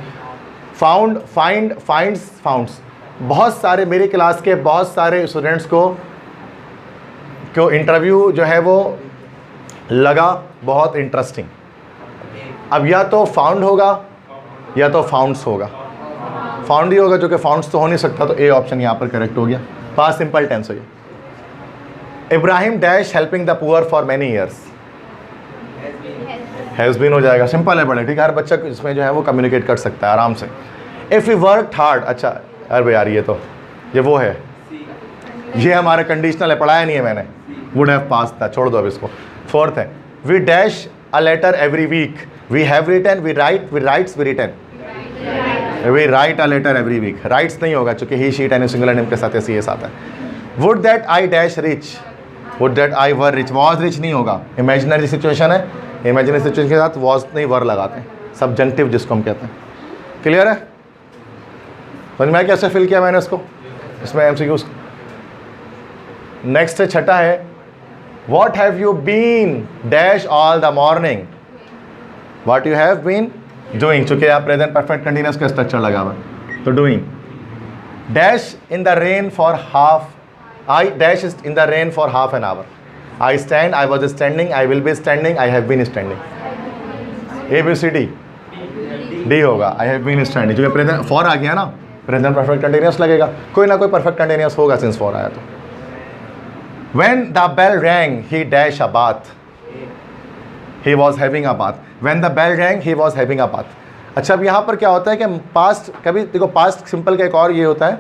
फाउंड, फाइंड, फाइंड्स, फाउंड्स, बहुत सारे मेरी क्लास के बहुत सारे स्टूडेंट्स को इंटरव्यू जो है वो लगा बहुत इंटरेस्टिंग। अब या तो फाउंड होगा या तो फाउंड्स होगा, फाउंड ही होगा, जो कि फाउंड्स तो हो नहीं सकता, तो ए ऑप्शन यहाँ पर करेक्ट हो गया। पास्ट सिंपल टेंस हो गया। Ibrahim dash helping the poor for many years, has been हो जाएगा, सिंपल है बड़े, ठीक है, हर बच्चा इसमें जो है वो कम्युनिकेट कर सकता है आराम से। इफ़ यू वर्क हार्ड, अच्छा अरे यार ये वो है, ये हमारा कंडीशनल है, पढ़ाया नहीं है मैंने, वुड हैव पास था, छोड़ दो अब इसको। फोर्थ है we dash a letter every week, we have written, we write, we writes, we written, we write a letter every week, writes नहीं होगा चूंकि he she it and singular name के साथ ऐसे आता है। Would that I dash rich, would that I were rich, was rich नहीं होगा, इमेजिनरी सिचुएशन है, इमेजिनरी सिचुएशन के साथ वॉज नहीं वर लगाते हैं, सब्जेंटिव जिसको हम कहते हैं। क्लियर है? समझ में कैसे फिल किया मैंने इसको, इसमें एमसीक्यूज। नेक्स्ट छठा है what have you been dash all the morning, what you have been doing, चूंकि आप प्रेजेंट परफेक्ट कंटिन्यूअस का स्ट्रक्चर लगा हुआ तो doing. Dash in the rain for half, I dash in the rain for half an hour, I stand, I was standing, I will be standing, I have been standing. ABCD D होगा, I have been standing, जो present for आ गया ना, present perfect continuous लगेगा, कोई ना कोई perfect continuous होगा सिंस फॉर आया तो। When the bell rang, he dash a bath, he was having a bath, when the bell rang he was having a bath। अच्छा, अब यहाँ पर क्या होता है कि पास्ट, कभी देखो पास्ट सिंपल का एक और ये होता है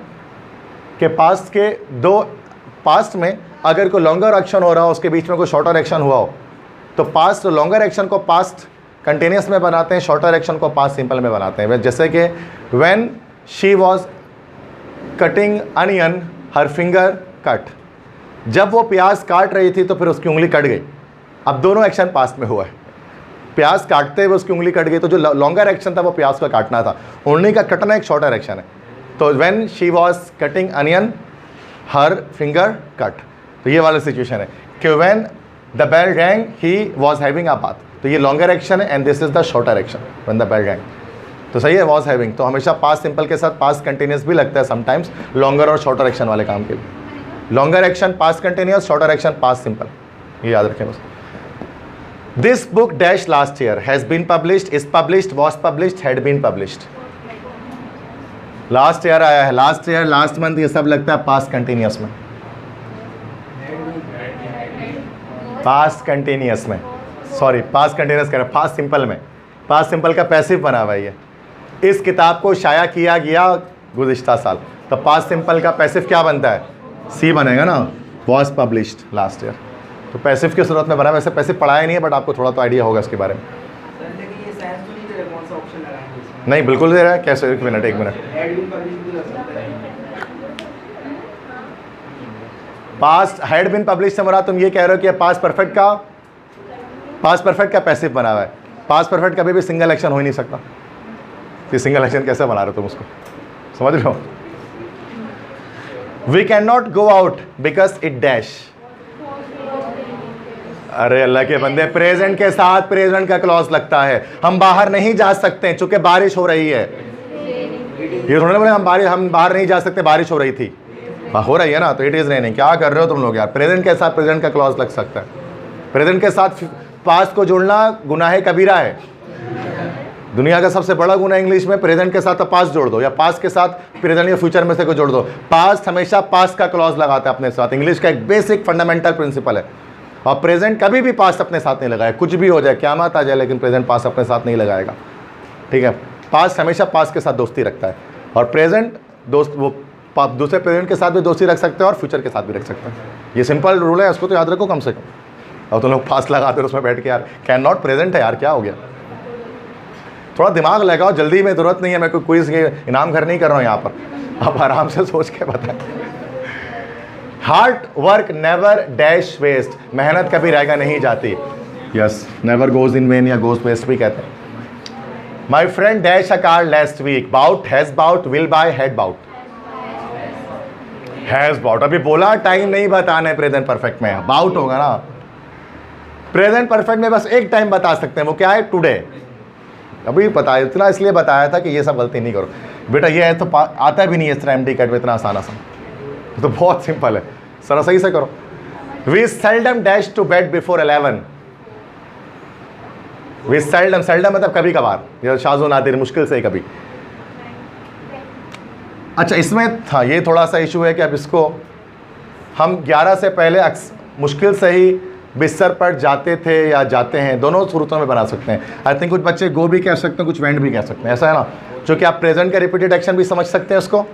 कि पास्ट के दो, पास्ट में अगर कोई लॉन्गर एक्शन हो रहा हो, उसके बीच में कोई शॉर्टर एक्शन हुआ हो, तो पास्ट लॉन्गर एक्शन को पास्ट कंटिन्यूअस में बनाते हैं, शॉर्टर एक्शन को पास्ट सिंपल में बनाते हैं। जैसे कि when she was cutting onion her finger cut, जब वो प्याज काट रही थी तो फिर उसकी उंगली कट गई। अब दोनों एक्शन पास्ट में हुआ है, प्याज काटते हुए उसकी उंगली कट गई, तो जो लॉन्गर एक्शन था वो प्याज का काटना था, उंगली का कटना एक शॉर्टर एक्शन है। तो when she was cutting onion her finger cut, तो ये वाला सिचुएशन है कि when the bell rang he was having a bath, तो ये लॉन्गर एक्शन है and this is the shorter action when the bell rang. तो सही है, वॉज हैविंग, तो हमेशा पास्ट सिंपल के साथ पास्ट कंटिन्यूअस भी लगता है समटाइम्स, लॉन्गर और शॉर्टर एक्शन वाले काम के लिए। Longer action past continuous, shorter action past simple, ये याद रखें बस। This book dash last year has been published, is published, was published, had been published. Last year आया है, लास्ट ईयर, लास्ट मंथ, ये सब लगता है पास्ट कंटिन्यूअस में, पास्ट कंटिन्यूअस में, सॉरी पास्ट कंटिन्यूअस कह रहा, पास्ट सिंपल में, पास्ट सिंपल का पैसिव बना हुआ है। इस किताब को शाया किया गया गुज़िश्ता साल, तो पास्ट सिंपल का पैसिव क्या बनता है, सी बनेगा ना, वॉज पब्लिश्ड लास्ट ईयर, तो पैसिव की सूरत में बना। वैसे पैसिव पढ़ाया नहीं है बट आपको थोड़ा तो आइडिया होगा इसके बारे में। नहीं बिल्कुल दे रहा है, कैसे, एक minute, past had been published से मुराद तुम ये कह रहे हो कि पास्ट परफेक्ट का पैसिव बना हुआ है। पास्ट परफेक्ट कभी भी सिंगल एक्शन हो ही नहीं सकता, कि सिंगल एक्शन कैसे बना रहे हो तुम उसको, समझ रहे हो। We can not go out because it dash, अरे अल्लाह के बंदे, प्रेजेंट के साथ प्रेजेंट का क्लॉज लगता है। हम बाहर नहीं जा सकते चूंकि बारिश हो रही है, ये थोड़ा बोले हम बाहर नहीं जा सकते, बारिश हो रही थी, हो रही है ना, तो इट इज रेनिंग। क्या कर रहे हो तुम लोग यार, प्रेजेंट के साथ प्रेजेंट का क्लॉज लग सकता है। प्रेजेंट के साथ पास्ट को जोड़ना गुनाह कबीरा है, दुनिया का सबसे बड़ा गुनाह इंग्लिश में। प्रेजेंट के साथ तो पास्ट जोड़ दो, या पास्ट के साथ प्रेजेंट या फ्यूचर में से कोई जोड़ दो। पास्ट हमेशा पास्ट का क्लॉज लगाता है अपने साथ, इंग्लिश का एक बेसिक फंडामेंटल प्रिंसिपल है। और प्रेजेंट कभी भी पास्ट अपने साथ नहीं लगाया, कुछ भी हो जाए, क़यामत आ जाए, लेकिन प्रेजेंट पास्ट अपने साथ नहीं लगाएगा, ठीक है। पास्ट हमेशा पास्ट के साथ दोस्ती रखता है, और प्रेजेंट दोस्त वो दूसरे प्रेजेंट के साथ भी दोस्ती रख सकते हैं और फ्यूचर के साथ भी रख सकते हैं। ये सिंपल रूल है, उसको तो याद रखो कम से कम। और तुम लोग पास्ट लगाते हो उसमें बैठ के, यार कैन नॉट प्रेजेंट है यार, क्या हो गया, थोड़ा दिमाग लगाओ, जल्दी में ज़रूरत नहीं है, मैं कोई क्विज के इनाम घर नहीं कर रहा हूँ यहाँ पर, आप आराम से सोच के बताएं। Hard work never dash waste, मेहनत कभी रहेगा नहीं जाती, yes, never goes in vain या गोज वेस्ट भी कहते हैं। My friend dash a car last week, bought, has bought, will buy, had bought. Has about, अभी बोला टाइम नहीं बताना प्रेजेंट परफेक्ट में, अबाउट होगा ना। प्रेजेंट परफेक्ट में बस एक टाइम बता सकते हैं, वो क्या है, टुडे। अभी पता है, इतना इसलिए बताया था कि ये सब गलती नहीं करो बेटा। ये है तो आता भी नहीं है इस तरह एमडी कैट में इतना आसान आसान, तो बहुत सिंपल है, सर सही से करो। We seldom dash to bed before 11। We seldom, seldom मतलब कभी कभार, या शाज़ो नादिर, मुश्किल से ही कभी। अच्छा इसमें था ये थोड़ा सा इशू है कि अब इसको हम 11 से पहले मुश्किल से ही बिस्तर पर जाते थे या जाते हैं, दोनों सूरतों में बना सकते हैं। आई थिंक कुछ बच्चे गो भी कह सकते हैं, कुछ वेंट भी कह सकते हैं, ऐसा है ना, क्योंकि आप प्रेजेंट का रिपीटेड एक्शन भी समझ सकते हैं उसको,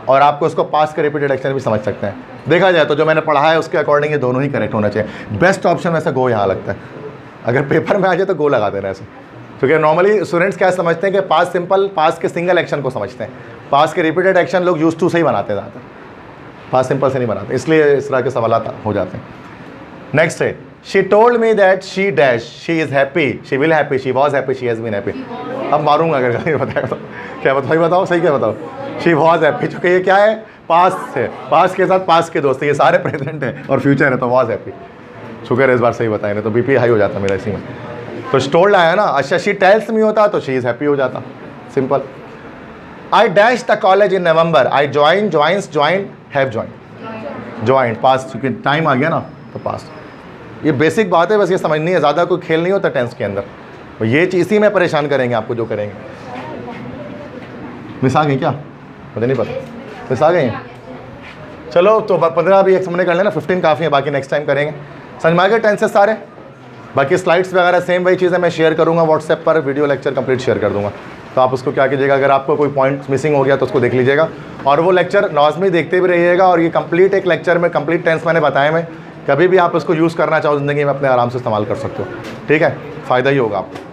और आपको उसको पास्ट का रिपीटेड एक्शन भी समझ सकते हैं। देखा जाए तो जो मैंने पढ़ा है उसके अकॉर्डिंग ये दोनों ही करेक्ट होना चाहिए। बेस्ट ऑप्शन वैसे गो यहाँ लगता है, अगर पेपर में आ जाए तो गो लगा देना ऐसे, क्योंकि नॉर्मली स्टूडेंट्स क्या समझते हैं कि पास्ट सिंपल, पास्ट के सिंगल एक्शन को समझते हैं, पास्ट के रिपीटेड एक्शन लोग यूज टू से ही बनाते हैं ज़्यादातर, पास्ट सिंपल से नहीं बनाते, इसलिए इस तरह के सवाल हो जाते हैं। नेक्स्ट है, she told me that she dash, she is happy, she will happy, she was happy, she has been happy. अब मारूंगा अगर गलती बताया तो, क्या बताओ, बताओ सही क्या बताओ। शी वॉज हैप्पी, चूँकि ये क्या है, पास्ट है, पास्ट के साथ पास्ट के दोस्त, ये सारे प्रेजेंट है और फ्यूचर है, तो वॉज हैप्पी। शुक्र है इस बार सही बताए, नहीं तो बीपी हाई हो जाता मेरा इसी में। तो टोल्ड आया ना, अच्छा शी टेल्स मी होता तो शी इज़ हैप्पी हो जाता, simple. I dash the college in November, I join, joins, join, have join, join past, क्योंकि टाइम आ गया ना तो पास्ट। ये बेसिक बात है, बस ये समझनी है, ज़्यादा कोई खेल नहीं होता टेंस के अंदर। तो ये चीज़ इसी में परेशान करेंगे आपको जो करेंगे। मिस आ गई क्या, मुझे नहीं पता, मिस आ गई हैं। चलो तो 15 भी एक सामने कर लेना, 15 काफ़ी है, बाकी नेक्स्ट टाइम करेंगे। समझ में आ गए टेंसेस सारे, बाकी स्लाइड्स वगैरह सेम वही चीज़ें मैं शेयर करूँगा व्हाट्सएप पर, वीडियो लेक्चर कंप्लीट शेयर कर दूँगा। तो आप उसको क्या कीजिएगा, अगर आपको कोई पॉइंट मिसिंग हो गया तो उसको देख लीजिएगा, और वो लेक्चर लाजमी देखते भी रहिएगा। और ये कंप्लीट एक लेक्चर में कंप्लीट टेंस मैंने बताया, मैं कभी भी आप उसको यूज़ करना चाहो ज़िंदगी में अपने आराम से इस्तेमाल कर सकते हो, ठीक है, फ़ायदा ही होगा आपको।